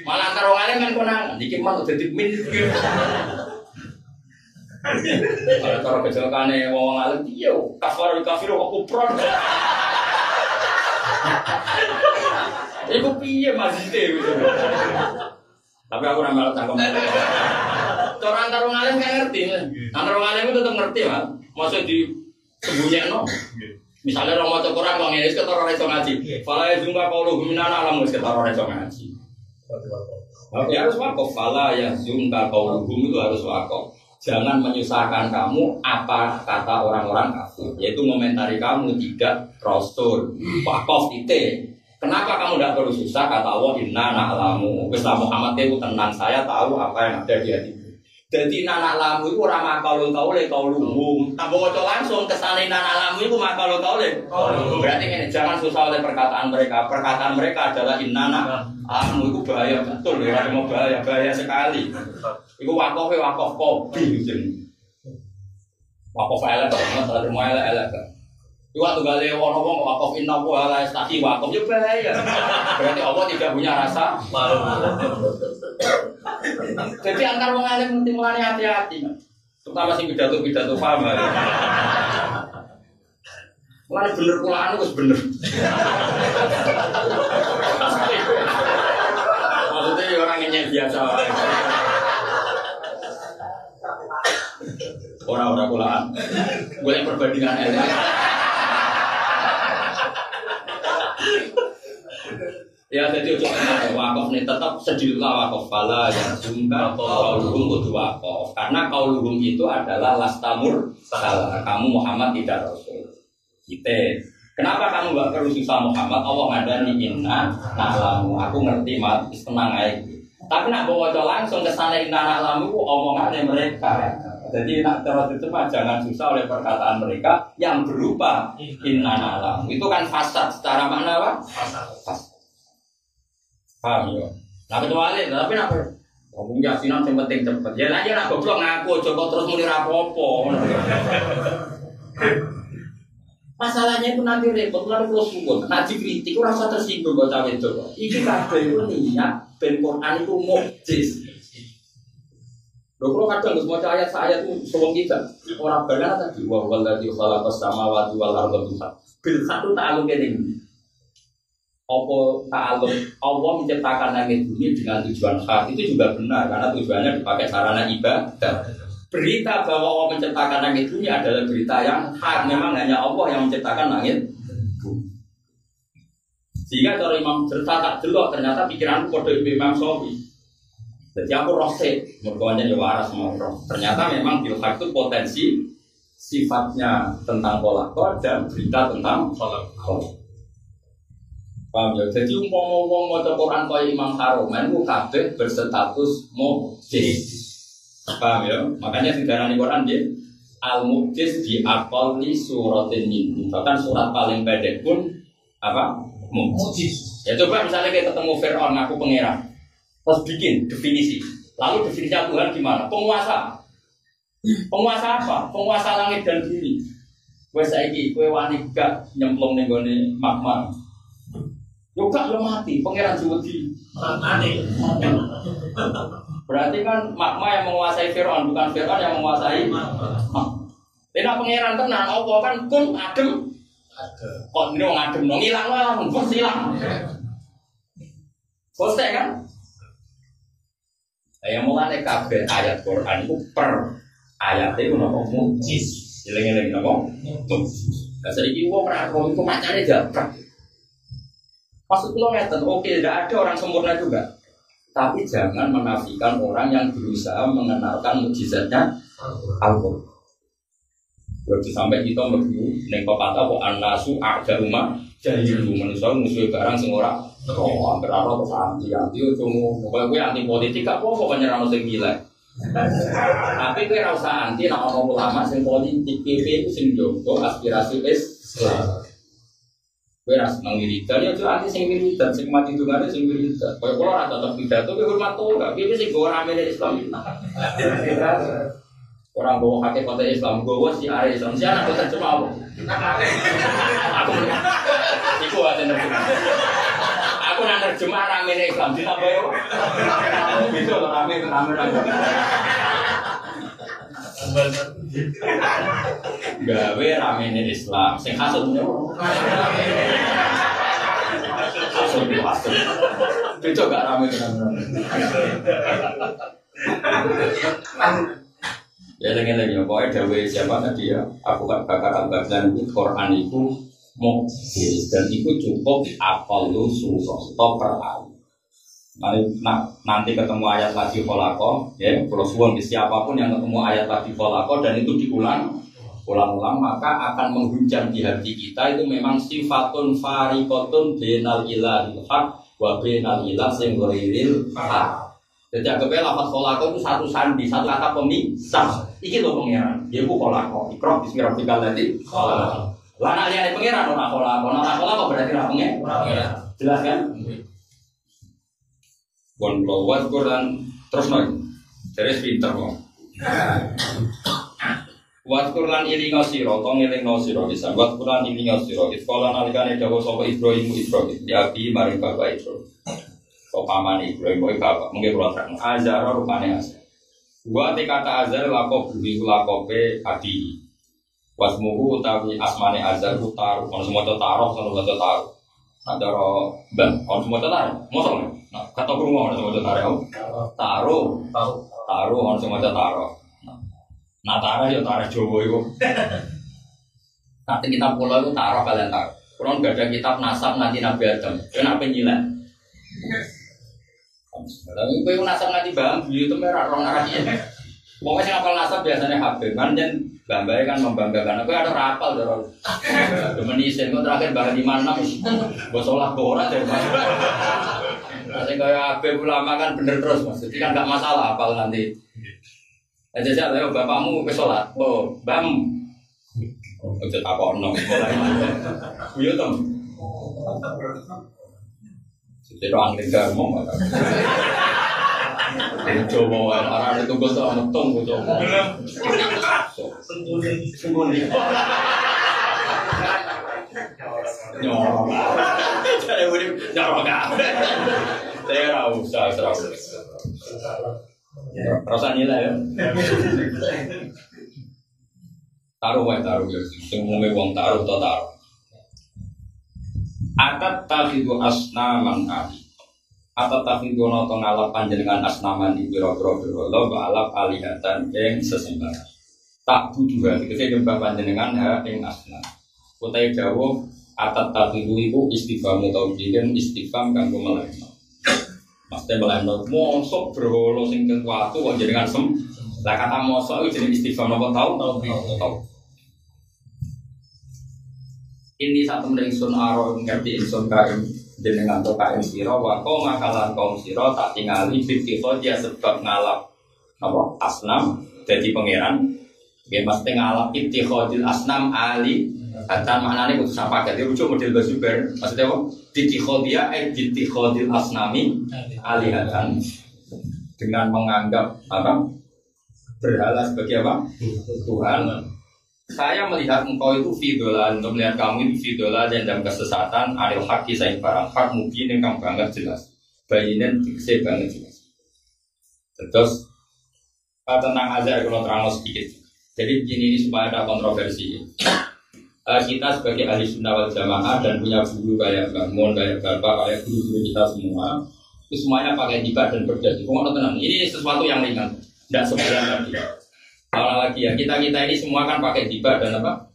Malah antar wong alim kan konangan iki mah dadi min. Kalau cara kecelakane wong alim iya kafiru kok kupron. Iku piye mazite gitu. Tapi aku ora melok cangkem. Cara antar wong alim kan ngerti. Antar wong alim itu tetep ngerti, Mas. Maksud di sembunyiano. Misalnya orang maca Quran wong ngene wis ketara ora iso ngaji. Fala yazunga qaulu minana alam wis ketara ora iso ngaji. Ya harus wakaf. Fala yazunga qaulu itu harus wakaf. Jangan menyusahkan kamu apa kata orang-orang kafir, yaitu komentari kamu tidak rasul. Wakaf itu. Kenapa kamu tidak perlu susah? Kata Allah inna na'lamu. Islam Muhammad itu tenang, saya tahu apa yang ada di hatimu. Jadi nana lamu itu ora makalul kaule kaulum. Tanpa ngoco langsung kesane nana lamu itu makalul kaule. Berarti ini jangan susah oleh perkataan mereka. Perkataan mereka adalah innana lamu itu bahaya betul ya. Mau bahaya sekali. Iku wakof kopi gitu. Wakof elek banget, terima elek. Iku waktu gale wong wakof inna wa la yastaqi wakof yo bahaya. Berarti Allah tidak punya rasa malu. Jadi antar wong alim mesti mulane hati-hati. Terutama sing pidato-pidato paham. Mulane bener kulaan wis bener. Maksudnya orang yang biasa. Orang-orang kulaan. Boleh perbandingan ilmu. Ya jadi ojo wakaf nih tetap sedihlah wakaf pala yang sungkan kauluhum kudu wakaf karena kauluhum itu adalah lastamur salah kamu Muhammad tidak rasul kita kenapa kamu gak perlu susah Muhammad Allah ngadani inna na'lamu aku ngerti mat tenang aja tapi nak bawa langsung ke sana inna na'lamu itu omongannya mereka jadi nak terus itu mah jangan susah oleh perkataan mereka yang berupa inna na'lamu itu kan fasad secara makna apa? Fasad paham ya? Nah kecuali, tapi kenapa? Ngomong yasinan yang penting cepet. Ya aja nak goblok ngaku, coba terus muni rapopo. Masalahnya itu nanti repot, lalu kalau sungguh. Nah dikritik, rasa tersinggung buat cawe itu. Iki kabeh itu niat, ben Quran itu mukjiz. Loh kalau kadang semua ayat-ayat itu sewong kita. Orang benar tadi, wa walladzi khalaqas samawati wal arda bil satu ta'alluq ini. Apa ta'alum Allah menciptakan langit bumi dengan tujuan hak itu juga benar karena tujuannya dipakai sarana ibadah. Berita bahwa Allah menciptakan langit bumi adalah berita yang hak. Memang hanya Allah yang menciptakan langit bumi. Sehingga kalau Imam cerita tak delok ternyata pikiranku kode Imam Syafi'i. Jadi aku rosek, mertuanya ya waras mau roh. Ternyata memang bilhak itu potensi sifatnya tentang kolakor dan berita tentang kolakor. Paham ya? Jadi umpama-umpama maca Quran kaya Imam Haromen ku kabeh berstatus mukjiz. Paham ya? Makanya diarani Quran nggih al-mukjiz di aqalli suratin min. Bahkan surat paling pendek pun apa? Mukjiz. Ya coba misalnya kita ketemu Fir'aun ngaku pangeran. Terus bikin definisi. Lalu definisi Tuhan gimana? Penguasa. Penguasa apa? Penguasa langit dan bumi. Kowe saiki kowe wani gak nyemplung ning gone magma. Yo gak lo mati, pangeran Juwedi. Mati. Berarti kan magma yang menguasai Fir'aun, bukan Fir'aun yang menguasai magma. Nek pangeran tenan apa kan kun adem. Kok ndro ngadem no ngilang lah, bos ilang. Selesai kan? Yang mulane kabeh ayat Quran itu per ayat itu nopo mukjiz. Eling-eling nopo? Mukjiz. Lah saiki wong ora kok iku macane jabrek. Maksud lo ngeten, oke, tidak ada orang sempurna juga. Tapi jangan menafikan orang yang berusaha mengenalkan mukjizatnya Al-Quran. Waktu sampai kita begitu, neng pepatah kok anasu ada rumah jadi manusia musuh barang semua orang. Hampir apa tuh anti cuma pokoknya gue anti politik apa pokoknya rano sing gila. Tapi gue rasa anti nak orang ulama sing politik PP itu sing jogo aspirasi Islam. Gue rasa mengirikan, ya itu anti sing wiridan, sing mati dungannya sing wiridan. Kalau kalau rata tetap pidato, gue hormat tuh, gak? Gue sih gue rame dari Islam. Orang bawa kakek kota Islam, gue si area Islam. Si anak gue terjemah apa? Aku iku aja terjemah. Aku nak terjemah rame dari Islam, di apa ya? Bisa loh rame. Gawe ramene Islam sing hasudnya hasud itu gak rame ya lagi pokoknya dawe siapa tadi ya aku kan bakal bagian Quran itu mukjiz dan itu cukup apal lu surah atau per ayat. Nanti ketemu ayat lagi kolako, ya, kalau suwon siapapun yang ketemu ayat lagi kolako dan itu diulang-ulang maka akan menghujam di hati kita itu memang sifatun farikotun benal ilahil haq wa benal ilah sing ghairil haq. Jadi anggapnya lafaz kolako itu satu sandi, satu kata pemisah. Iki lho pangeran, dia ku kolako. Iqra bismillahirrahmanirrahim tadi. Lah nek liyane pangeran ora kolako berarti ora pangeran. Jelas kan? Bon lawat Quran terus lagi dari pinter kok. Wat Quran ilinga sira, tong ilinga sira bisa. Wat Quran ilinga sira. Iskola nalikane dawuh sapa Ibrahim ya abi maring bapak Ibrahim. Pamane Ibrahim boy bapak mungkin kula terang azar rupane azar. Wa te kata azar lakop bumi lakope adi. Wasmuhu utawi asmane azar ku taruh ono semua taruh ono semua taruh. Ada ro ban ono semua taruh. Mosok nah kata krungu ono semua taruh. Taruh ono semua taruh. Nah taruh yo taruh Jawa iku. Nanti kitab kula iku taruh kalian taruh. Kurang gak ada kitab nasab nanti Nabi Adam. Kenapa nyilat? Tapi kowe nasab nanti bang, itu merah rong arahnya. Pokoknya sing apal nasab biasanya Habib kan dan bambae kan membanggakan. Kowe ada rapal to. Demenisen kok terakhir bahkan 56 mbok salah ora dari Mas. Sing kaya Habib ulama kan bener terus Mas. Jadi kan enggak masalah apal nanti. Aja ayo bapakmu wis salat. Oh, Bam. Ojo takokno mulai. Yo to. Jadi orang tinggal ngomong apa? Coba orang itu gue tuh ngetung gue coba. Sembunyi. Nyorok. Jadi udah nyorok apa? Saya usah serau. Rasa nilai ya. Taruh ya. Semua uang taruh atau taruh. Atat tafidu asnaman ali. Atat tafidu noto ngalap panjenengan asnaman di biro-biro lo balap alihatan yang sesembahan. Tak butuh ketika jumpa panjenengan yang asnam. Kutai jawab atat tafidu itu istighfam atau jigen istighfam kanggo meleno. Maksudnya meleno mosok berholo sing kuatu kok jenengan sem. Lah kata mosok itu jadi istighfam apa tahu. Ini satu mendengsun aro ngerti insun kaim jenengan to kaim sira wa kau makalan kaum sira tak tingali fitiko dia sebab ngalap apa asnam jadi pangeran nggih mesti ngalap ittikhadil asnam ali kata maknane kudu sapaket iki rujuk model basuber maksudnya apa ittikhadia ittikhadil asnami alihatan dengan menganggap apa berhala sebagai apa Tuhan. Saya melihat engkau itu fidola, untuk melihat kamu itu fidola dan dalam kesesatan aril haki saya barang hak mungkin yang kamu banget jelas bayinin saya banget jelas. Terus tentang azar kalau terang sedikit. Jadi begini ini supaya ada kontroversi. Kita sebagai ahli sunnah wal jamaah dan punya guru kayak bangun kayak bapak kayak guru kita semua itu semuanya pakai hibah dan berjanji. Kok tenang ini sesuatu yang ringan, tidak seberat lagi. Kalau lagi ya kita ini semua kan pakai hibah dan apa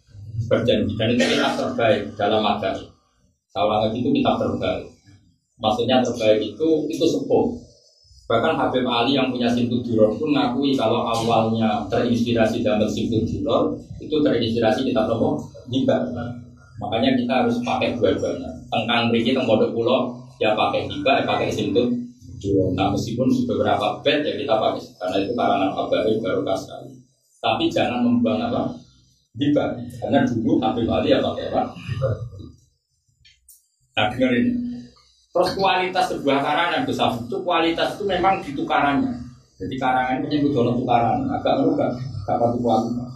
berjanji dan itu kita terbaik dalam agama. Kalau lagi itu kita terbaik. Maksudnya terbaik itu sepuh. Bahkan Habib Ali yang punya Simtud Duror pun mengakui kalau awalnya terinspirasi dalam Simtud Duror itu terinspirasi kita apa hibah. Makanya kita harus pakai dua-duanya. Tentang mriki teng Pondok Pulo ya pakai hibah, pakai Simtud Duror. Nah meskipun beberapa bed ya kita pakai karena itu karangan Habib barokah sekali. Tapi jangan membuang apa hibah, karena dulu Habib Ali ya pakai apa. Nah dengerin. Terus kualitas sebuah karangan besar itu kualitas itu memang di tukarannya. Jadi karangan ini butuh tukaran, agak merubah, agak patuh kualitas.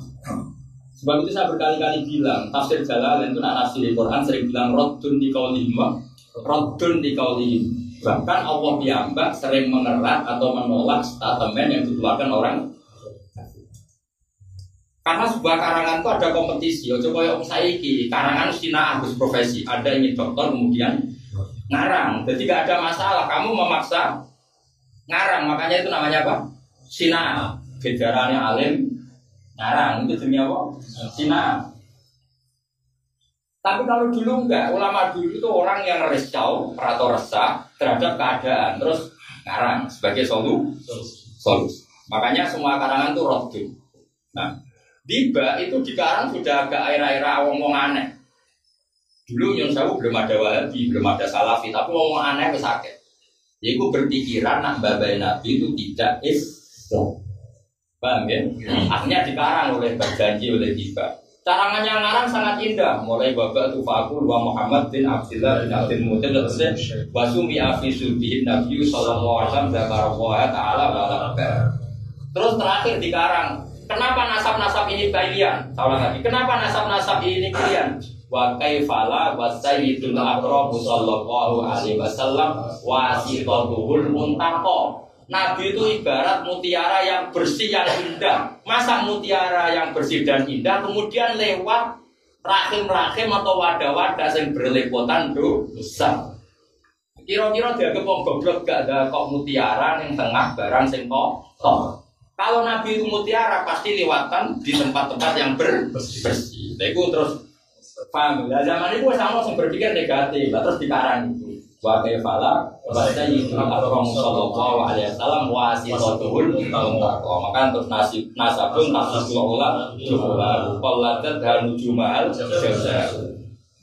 Sebab itu saya berkali-kali bilang tafsir Jalalain itu nak nafsir Quran sering bilang roddun di kaulihim, roddun di kaulihim. Bahkan Allah piyambak sering mengerat atau menolak statement yang dikeluarkan orang. Karena sebuah karangan itu ada kompetisi. Coba yang saiki karangan sina harus profesi. Ada yang dokter kemudian ngarang. Jadi gak ada masalah. Kamu memaksa ngarang. Makanya itu namanya apa? Sina. Gejarannya alim ngarang. Itu demi apa? Sina. Tapi kalau dulu enggak. Ulama dulu itu orang yang rescau atau resah terhadap keadaan. Terus ngarang sebagai solusi. Makanya semua karangan itu roddun. Nah. Tiba itu di karang sudah agak air-air wong aneh. Dulu Nyun Sewu belum ada Wahabi, belum ada Salafi, tapi wong aneh wis akeh. Iku berpikiran nak babai Nabi itu tidak Islam. Paham ya? Akhirnya dikarang oleh berjanji oleh tiba. Carangannya ngarang sangat indah, mulai babak tufaku wa Muhammad bin Abdullah bin Abdul Muttalib wasumi afi sulbihin Nabi sallallahu alaihi wasallam dzakarallaha taala wa terus terakhir dikarang. Kenapa nasab-nasab ini kalian? Salah lagi. Kenapa nasab-nasab ini kalian? wa kaifala wa sayyidul akrabu sallallahu alaihi wasallam wasitatul muntaqa. Nabi itu ibarat mutiara yang bersih yang indah. Masa mutiara yang bersih dan indah kemudian lewat rahim-rahim atau wadah-wadah yang berlepotan dosa. Kira-kira dianggap wong goblok gak ada kok mutiara yang tengah barang sing kotor. Kalau Nabi itu mutiara pasti lewatan di tempat-tempat yang bersih. Nah, itu terus paham. Lah zaman itu sama sing berpikir negatif, terus dikarang itu. Wa kaifala wa sayyidul akram sallallahu alaihi wasallam wasitatul muntaqa. Maka terus nasabun tasawwula jumlah qalladat hal nujumal jaza.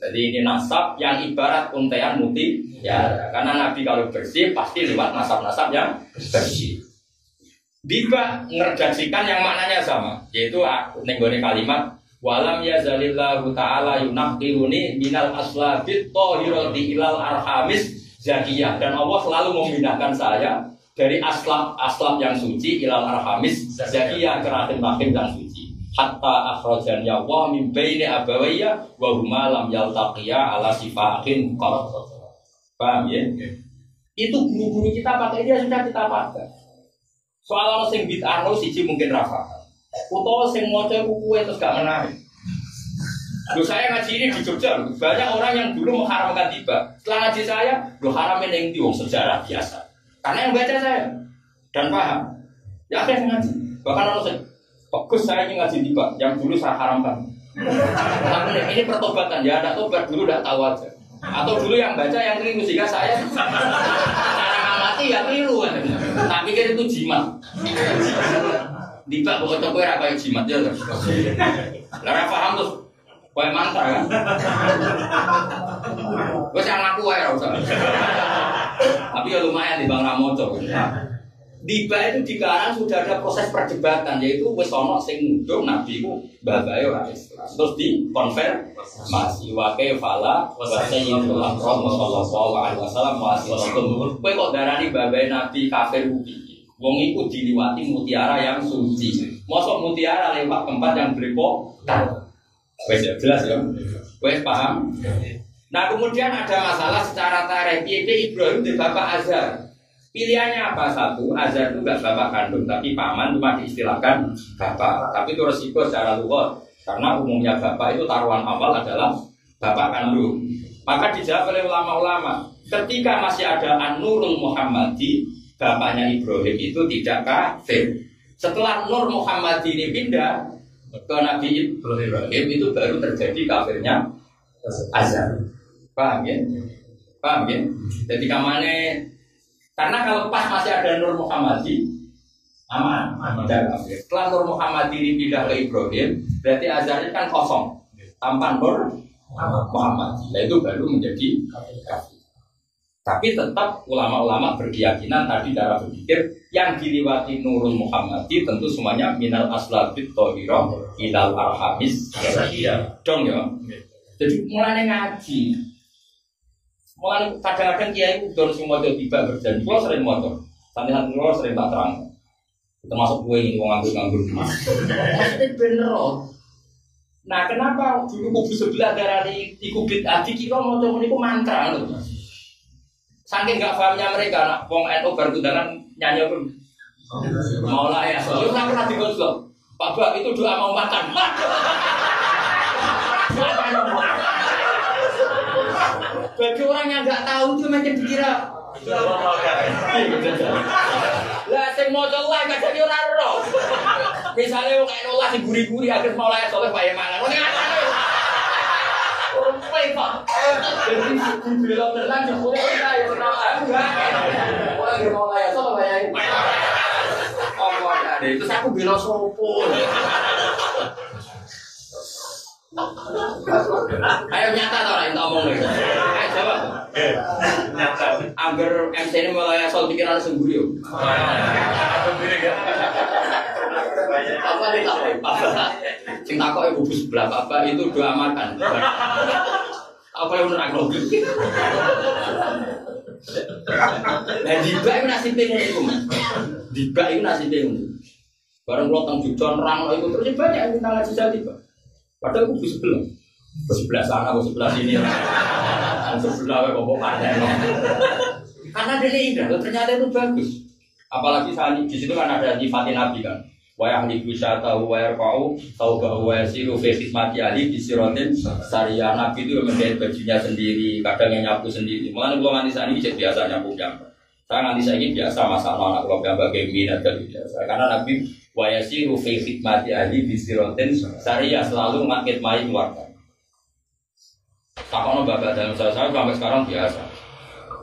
Jadi ini nasab yang ibarat untaian muti ya, karena Nabi kalau bersih pasti lewat nasab-nasab yang bersih. Diba ngerjaksikan yang maknanya sama, yaitu nenggone kalimat walam yazalillahu ta'ala yunaqiruni minal aslabit tahirati ilal arhamis zakiyah, dan Allah selalu memindahkan saya dari aslab yang suci ilal arhamis zakiyah ke rahim-rahim yang suci hatta akhrajan ya wa min baini abawayya wa huma lam yaltaqiya ala sifahin qad. Paham ya? Itu guru-guru kita pakai dia sudah kita pakai. Soal sing bid'ah siji mungkin rafa. Utawa sing maca kuwe terus gak menarik. Loh, saya ngaji ini di Jogja, banyak orang yang dulu mengharamkan tiba. Setelah ngaji saya, loh haramin yang diwong sejarah biasa. Karena yang baca saya dan paham. Ya saya ngaji. Bahkan orang bagus saya ini ngaji tiba, yang dulu saya haramkan. Tapi ini pertobatan ya, ada tobat dulu udah tahu aja. Atau dulu yang baca yang keliru sehingga saya cara ngamati ya keliru kan. Tak pikir itu jimat. Tiba pokoknya kowe ra kaya jimat ya. Lah ra paham terus kowe mantra kan. Wes ngaku wae ora usah. Tapi ya lumayan di Bang Ramoco. Tiba itu di Karang sudah ada proses perdebatan, yaitu wis ana sing nuduh Nabi ku bapake ora Islam. Terus dikonfirmasi wa kaifala wa sayyidul akram sallallahu alaihi wasallam wa sallallahu. Kowe kok darani bapake Nabi kafir piye? Wong iku diliwati mutiara yang suci. Mosok mutiara lewat tempat yang berlepotan. Wes jelas ya. Wes paham? Nah, kemudian ada masalah secara tarikh. Ibrahim di bapak Azhar. Pilihannya apa? Satu, Azhar itu enggak bapak kandung, tapi paman cuma diistilahkan bapak. Tapi itu resiko secara luar, karena umumnya bapak itu taruhan awal adalah bapak kandung. Maka dijawab oleh ulama-ulama, ketika masih ada An-Nurul Muhammadi, bapaknya Ibrahim itu tidak kafir. Setelah Nur Muhammadi ini pindah ke Nabi Ibrahim, itu baru terjadi kafirnya Azhar. Paham ya? Paham ya? Jadi kamane. Karena kalau pas masih ada Nur Muhammadi, aman, tidak kafir. Setelah Nur Muhammadi ini pindah ke Ibrahim, berarti Azhar kan kosong, tanpa Nur Muhammadi. Nah itu baru menjadi kafir. Tapi tetap ulama-ulama berkeyakinan tadi cara berpikir yang diliwati Nurul Muhammadi tentu semuanya minal aslabit tohiro ilal arhamis. Dong ya. Jadi mulai ngaji. Mulai kadang-kadang kiai udah semua tiba berjanji, kalau sering motor, santai-santai kalau sering tak terang, termasuk gue ini mau nganggur. Maksudnya bener. Nah kenapa dulu kubu sebelah dari ikubit adik kita mau coba itu mantra loh. Saking nggak pahamnya mereka, nak wong NU bertundangan nyanyi pun mau lah ya. Soalnya nggak pernah digosok. Pak Bak itu doa mau makan. Bagi orang yang nggak tahu itu macam dikira. Lah sing maca wae kadang ora ero. Misale wong kayak nolah sing guri-guri akhir mau layak soleh bae mangan. Wong ngene. Rumpai Pak. Jadi dibela tenan jebule kita ya ora enggak. Ora mau layak soleh bae. Apa ada itu aku bela sopo. Ayo nyata tau lah, kita omong nih. Ayo jawab. Nyata. Agar MC ini mulai asal pikiran sendiri yuk. Apa nih tak apa? Cinta kok ibu sebelah bapak itu doa makan. Apa yang menurut aku? Nah, dibak itu nasib pengen itu mas. Dibak itu nasib pengen. Barang lo tang jujon rang itu terus banyak yang minta ngaji jadi pak. Padahal aku bisa bilang, Sebelah sana, sebelah sini. Sebelah kok pandai. Karena dia indah, ternyata itu bagus. Apalagi saat di situ kan ada sifatin Nabi kan. Wa yahli wisata wa yarqau tauba wa yasiru fi khidmati ali bi siratin sariya. Nabi itu menjahit bajunya sendiri, kadang yang nyapu sendiri. Mulane kula nganti sakniki biasa nyapu piyambak. Saya nganti saiki biasa masalah anak kula piyambak minat dan biasa. Karena Nabi wa yasiru fi khidmati ali bi siratin sariya selalu ngkhidmati keluarga. Takono bapak dalam saya sampai sekarang biasa.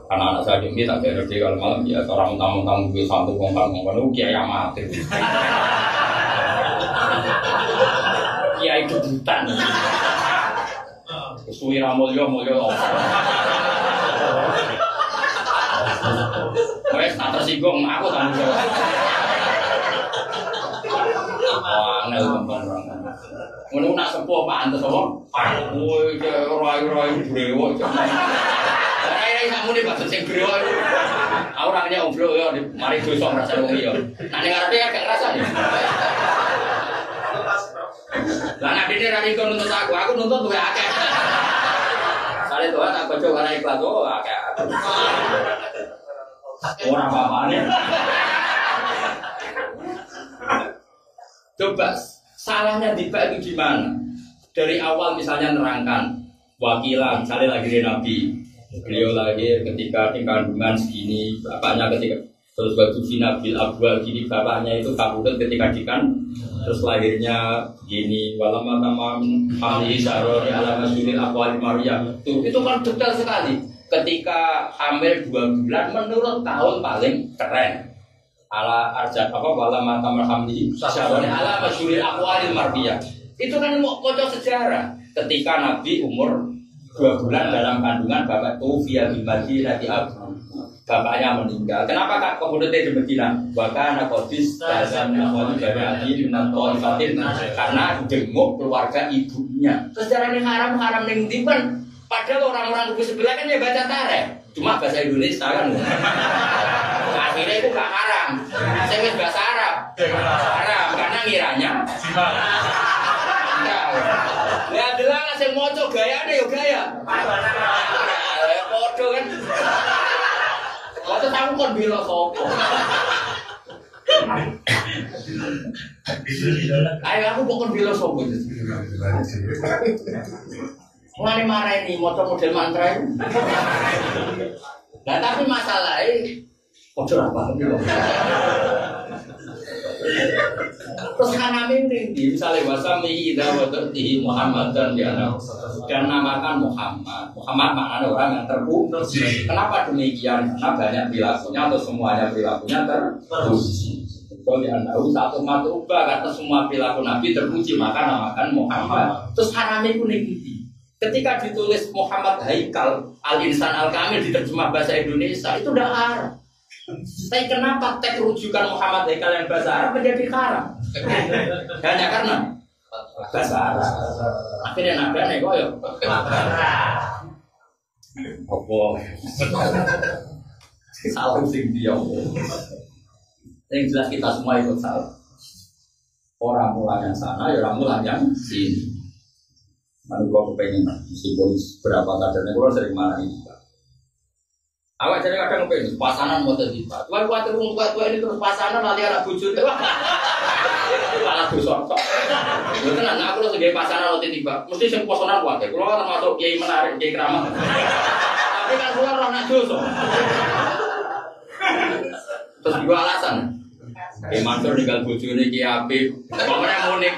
Anak-anak saya ini tak ngerti kalau malam biasa orang tamu-tamu gue satu ngomong kiai amatir. Kiai kebutan. Suwira mulya wes tak tersinggung aku tanggung jawab. Angel teman-teman. Ngono nak sepuh pantes apa? Woi, rai-rai brewo. Kayak kamu nih bahasa sing brewo. Orangnya ombro ya, mari dosa ngrasa wong iya. Nah ning ngarepe agak ngrasa ya. Lah nek dene ra iso nuntut aku nuntut luwih akeh. Sale doa tak bojo karena ikhlas akeh. Ora apa-apane. Coba salahnya Tiba itu di mana? Dari awal misalnya nerangkan wakilan, misalnya lagi dari Nabi, beliau lahir ketika di kandungan segini, bapaknya ketika terus waktu Nabil Abwal gini, bapaknya itu kabudut ketika dikan, terus lahirnya gini, walam tamam hamli sarori ala masyuril aqwali Maryam. Itu kan detail sekali. Ketika hamil 2 bulan menurut tahun paling keren. Ala arjat apa wala mata marhamdi sasyarone ala masyhuril aqwalil marbiyah. Itu kan mau kocok sejarah ketika Nabi umur 2 bulan dalam kandungan bapak Tufia bin Madinah di Abu. Bapaknya meninggal. Kenapa Kak kemudian di Madinah? Bahkan Qadis dan Nabi Bani Minan Thaifatin karena jenguk keluarga ibunya. Sejarah ini haram ning ndi kan padahal orang-orang kubu sebelah kan ya baca tareh. Cuma bahasa Indonesia kan. Akhirnya itu gak haram. Saya wis bahasa Arab. Haram karena ngiranya. Ya adalah sing maca gayane yo gaya. Ya padha kan. Waktu tahu kon bila sapa. Ayo aku bukan bila sapa. Mulane mareni maca model mantra itu. Nah tapi masalahnya Ojo apa? Terus kaname tinggi, misalnya wasami ida waterti Muhammad dan namakan Muhammad. Muhammad maknanya orang yang terpuji. Kenapa demikian? Karena banyak perilakunya atau semuanya perilakunya terpuji. Kalau dia tahu satu matruba kata semua perilaku Nabi terpuji maka namakan Muhammad. Terus kaname itu tinggi. Ketika ditulis Muhammad Haikal Al-Insan Al-Kamil diterjemah bahasa Indonesia itu udah haram. Tapi kenapa teks rujukan Muhammad Haikal yang bahasa Arab menjadi haram? Hanya karena bahasa Arab. Akhirnya nada nego yo. Apa? Salah sing dia. Yang jelas kita semua ikut salah. Orang mulai yang sana, orang mulai yang sini. Lalu kalau kepengen meskipun berapa kadarnya, kalau sering marah ini. Awak jadi kadang pengen pasangan mau terlibat. Tuan tua ini terus pasangan nanti anak bujur. Malah dosa. Betul kan? Aku lo sebagai pasangan mau terlibat. Mesti yang pasangan kuat. Kalau termasuk kiai menarik, kiai keramat. Tapi kan keluar orang dosa. Terus dua alasan. Kiai Mansur tinggal bujur ini kiai Habib. Pokoknya unik.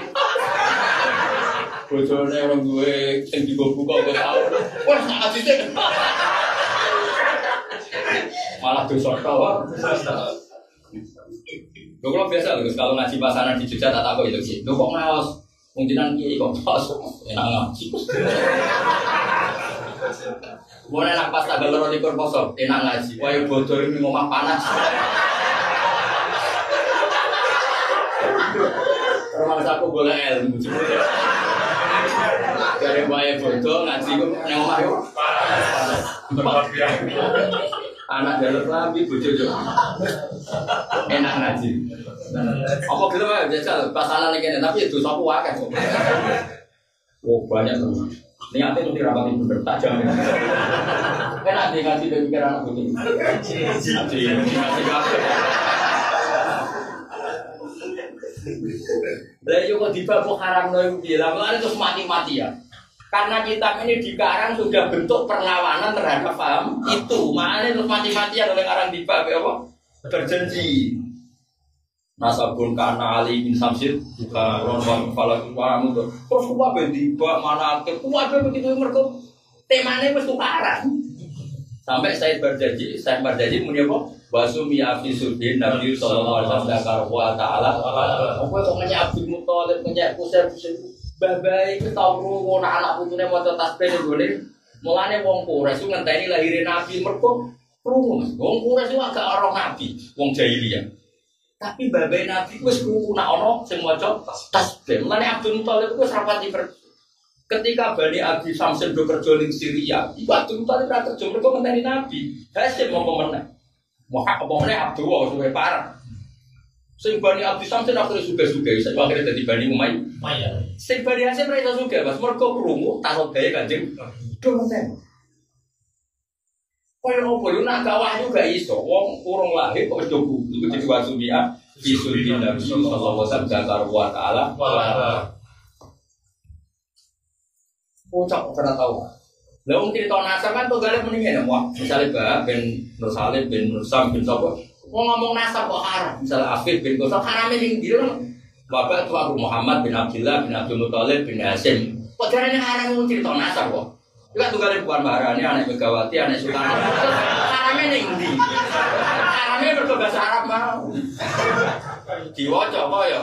Bujurnya orang gue yang dibuka gue tahu. Wah sangat sih. Malah dosa tau. Lho kalau biasa lho kalau ngaji pasaran di Jogja tak tahu itu sih. Lho kok ngaos mungkinan kiai kok pas enak ngaji. Boleh nak pas tanggal 22 poso enak ngaji. Wah bodoh ini ngomong panas. Rumah aku boleh ilmu. Dari wae bodoh ngaji ku nang omah yo. Anak jalur lambi bojo yo. Enak ngaji. Apa gelem ae jajal pasalan iki tapi dosa ku akeh kok. Oh banyak teman. Niatnya mesti rapati bener tajam. Enak dia ngaji dari pikiran aku ini. Ngaji kafe. Lah yo kok dibabuk haram lho bilang lan terus mati-mati ya. Karena kitab ini dikarang sudah bentuk perlawanan terhadap paham itu. Makanya terus mati-matian oleh karang dibab apa? Berjanji. Nasabun kana Ali bin Samsir bukan ron falak paham itu. Terus kuwabe dibab mana ke kuwabe begitu mergo temane wis tukaran. Sampai Said berjanji muni apa? Wasumi afi sudin Nabi sallallahu alaihi wasallam wa ta'ala. Apa kok nanya Abdul Muthalib nanya Kusir babai itu tau krungu anak putune maca tasbih nggone. Mulane wong Quraisy ngenteni lahire Nabi mergo krungu. Wong Quraisy agak ora Nabi, wong jahiliyah. Tapi babai Nabi wis krungu nek ana sing maca tasbih. Mulane Abdul Muthalib wis rapati ketika Bani Abi Samsin do kerja ning Syria, iku Abdul Muthalib ra kerja mergo ngenteni Nabi. Hasil mau pemenang. Mau apa meneh Abdul suwe parah. Sing Bani Abi Samsin akhire suga-suga, iso akhire dadi Bani Umayyah. Sing Bani Hasyim ra iso suga, Mas mergo krungu taruh gawe Kanjeng Rasul. Kaya opo yo nak gawah juga iso, wong urung lahir kok wis do iku diwasumia bisul Nabi sallallahu alaihi wasallam wa ta'ala. Ucap ora tau. Lah wong cerita nasab kan tunggale mendingan ya, misale Ba bin Nur Salim bin Nur Sam bin sapa. Wong ngomong nasab kok haram, misale Afif bin Qasam harame ning ndi lho. Bapak itu Abu Muhammad bin Abdullah bin Abdul Muthalib bin Hasyim. Kok jarane haram wong cerita nasab kok. Iku tunggale bukan Maharani anak Megawati, anak Soekarno. Harame ning ndi? Harame mergo bahasa Arab mau. Diwaca kok ya.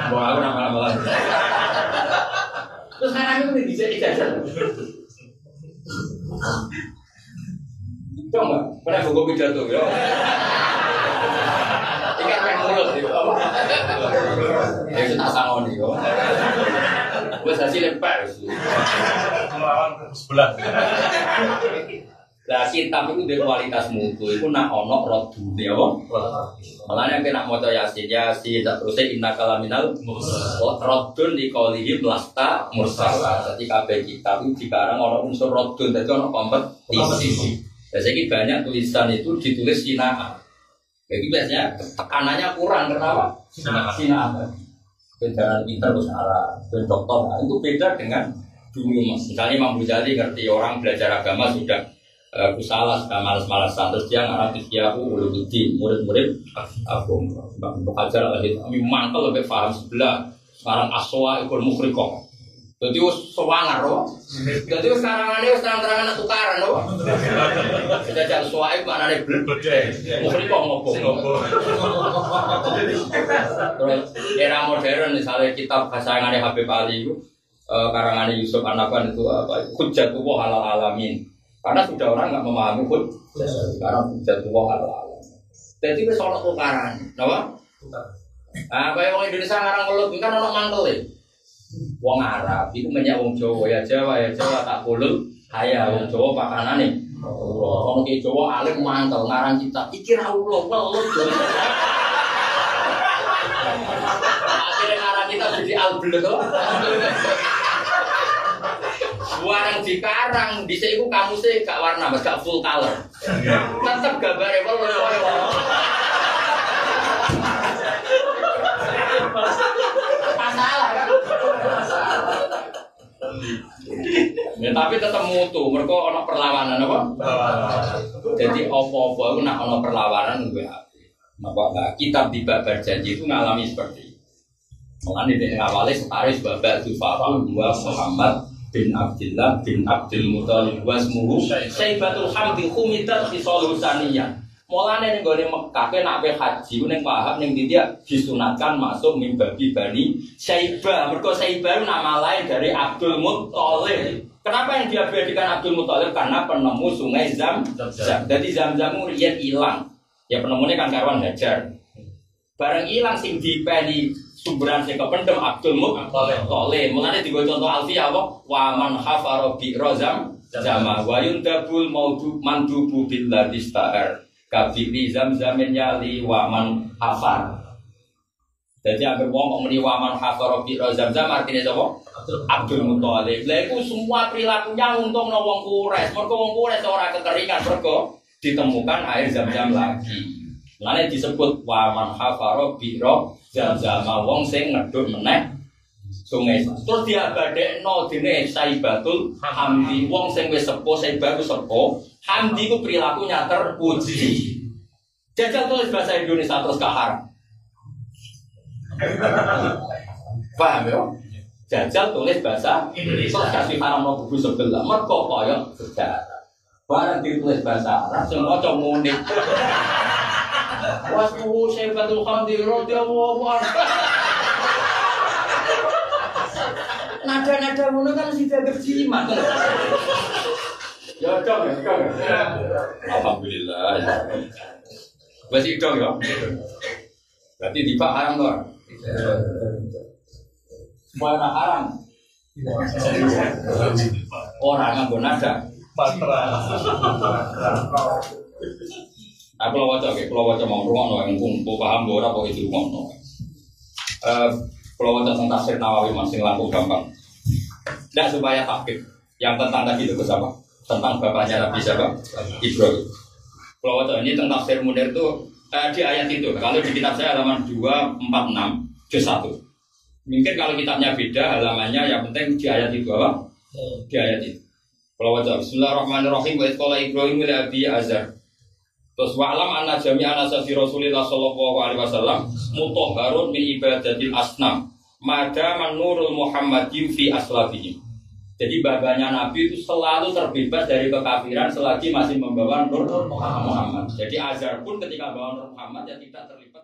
Wah, aku nama-nama. Terus sekarang itu bisa ijazah. Coba, pernah buku pidato ya? Ikan main mulut itu apa? Ya kita sangoni kok. Wes hasilnya pers. Melawan sebelah. Lah kitab itu dari kualitas mutu itu nak ono rodune apa? Malahnya kena maca Yasin tak terusé innaka laminal rodun di qaulihi lasta mursala. Dadi kabeh kitab itu dikarang ono unsur rodun dadi ono kompetisi. Biasanya banyak tulisan itu ditulis sinaan. Jadi biasanya tekanannya kurang kenapa? Sinaan. Jangan pintar bahasa Arab, dan doktor itu beda dengan dulu mas. Misalnya Imam Ghazali ngerti orang belajar agama sudah salah, sudah malas-malasan terus dia ngarang ikhya ulumuddin murid-murid aku untuk ajar lagi kami mantel lebih paham sebelah sekarang aswa ikut mukhriqah. Jadi sewangar loh. Jadi sekarang ini terang-terangan tukaran loh. Kita jadi suaib mana nih berbeda. Mukhriqah ngobong. Terus era modern misalnya kitab karangan Habib Ali itu karangan Yusuf An-Nabhan itu apa? Hujjatullah alal alamin. Karena sudah orang nggak memahami hujjah. Sekarang hujjatullah alal alamin. Jadi itu soal tukaran, apa? Nah, kayak orang Indonesia ngarang mulut kan orang mantel ya. Wong Arab itu menyak wong Jawa ya Jawa tak kulul kaya wong Jawa pakanane. Wong ki Jawa alim mantel ngarang kitab iki ra ulo welut. Akhire ngarang kitab jadi albel to. Warang dikarang dhisik iku kamuse gak warna, gak full color. Tetep gambare welut. Masalah kan? Ya, tapi tetap mutu, mereka ada perlawanan apa? Jadi apa-apa itu nak ada perlawanan gue apa? Kitab di Babar Janji itu ngalami seperti itu. Mengenai dari awalnya setaris Babar Tufafu wa Muhammad bin Abdullah bin Abdul Muthalib wa ismuhu Syaibatul Hamdi Khumidat Khisalul Saniyah. Mulane ning gone Mekah nek ape haji ning paham ning dia disunatkan masuk mimbabi Bani Syaibah. Mergo Syaibah nama lain dari Abdul Muthalib. Kenapa yang diabadikan Abdul Muthalib? Karena penemu sungai Zam-Zam. Jadi Zam-Zam riyen ilang. Ya penemunya kan Karwan Hajar. Bareng ilang sing dipeni sumberan sing kependem Abdul Muthalib. Mulane digo contoh alfiah apa? Wa man hafara bi rozam jama wa yundabul maudu mandubu bil ladistahar. Kabiri Zam-Zamin yali waman hafar. Jadi agar wong muni waman hafar bi Zam-Zam artinya apa? Abdul Muthalib. Lha iku semua perilakunya untung wong Quraisy. Mergo wong Quraisy ora kekeringan mergo ditemukan air Zam-Zam lagi. Mulane disebut wa man hafara biro Zam-Zam wong sing ngedhuk meneh sungai. Terus diabadekno dene Saibatul Hamdi wong sing wis sepuh Saibatu sepuh. Hamdi ku perilakunya terpuji. Jajal tulis bahasa Indonesia terus kahar. Paham ya? Jajal tulis bahasa Indonesia kasih haram no buku sebelah mergo koyo sejarah. Barang ditulis bahasa Arab semua maca munik. Wasmu Saibatul Hamdi radhiyallahu anhu. Nada-nada ngono kan mesti dianggap jimat. Ya dong. Alhamdulillah. Wes dong ya. Berarti dibak haram to. Semua haram. Orang nganggo nada. Aku lo waca mau rumah yang kumpul paham ora kok itu ngono. Kalau waca tentang tafsir Nawawi masih langsung gampang. Tidak supaya takdir yang tentang tadi itu apa? Tentang bapaknya Nabi siapa? Ibrahim. Kalau waca ini tentang tafsir Munir itu di ayat itu. Kalau di kitab saya halaman 246 juz 1. Mungkin kalau kitabnya beda halamannya, yang penting di ayat itu apa? Di ayat itu. Kalau wajah Bismillahirrahmanirrahim wa qala Ibrahim li abi Azar. Terus wa'lam anna jami'a nasasi Rasulillah sallallahu alaihi wasallam mutahharun min ibadatil asnam. Mada manurul Muhammadin fi aslabihim. Jadi babanya Nabi itu selalu terbebas dari kekafiran selagi masih membawa nur Muhammad. Jadi Azar pun ketika membawa nur Muhammad ya tidak terlibat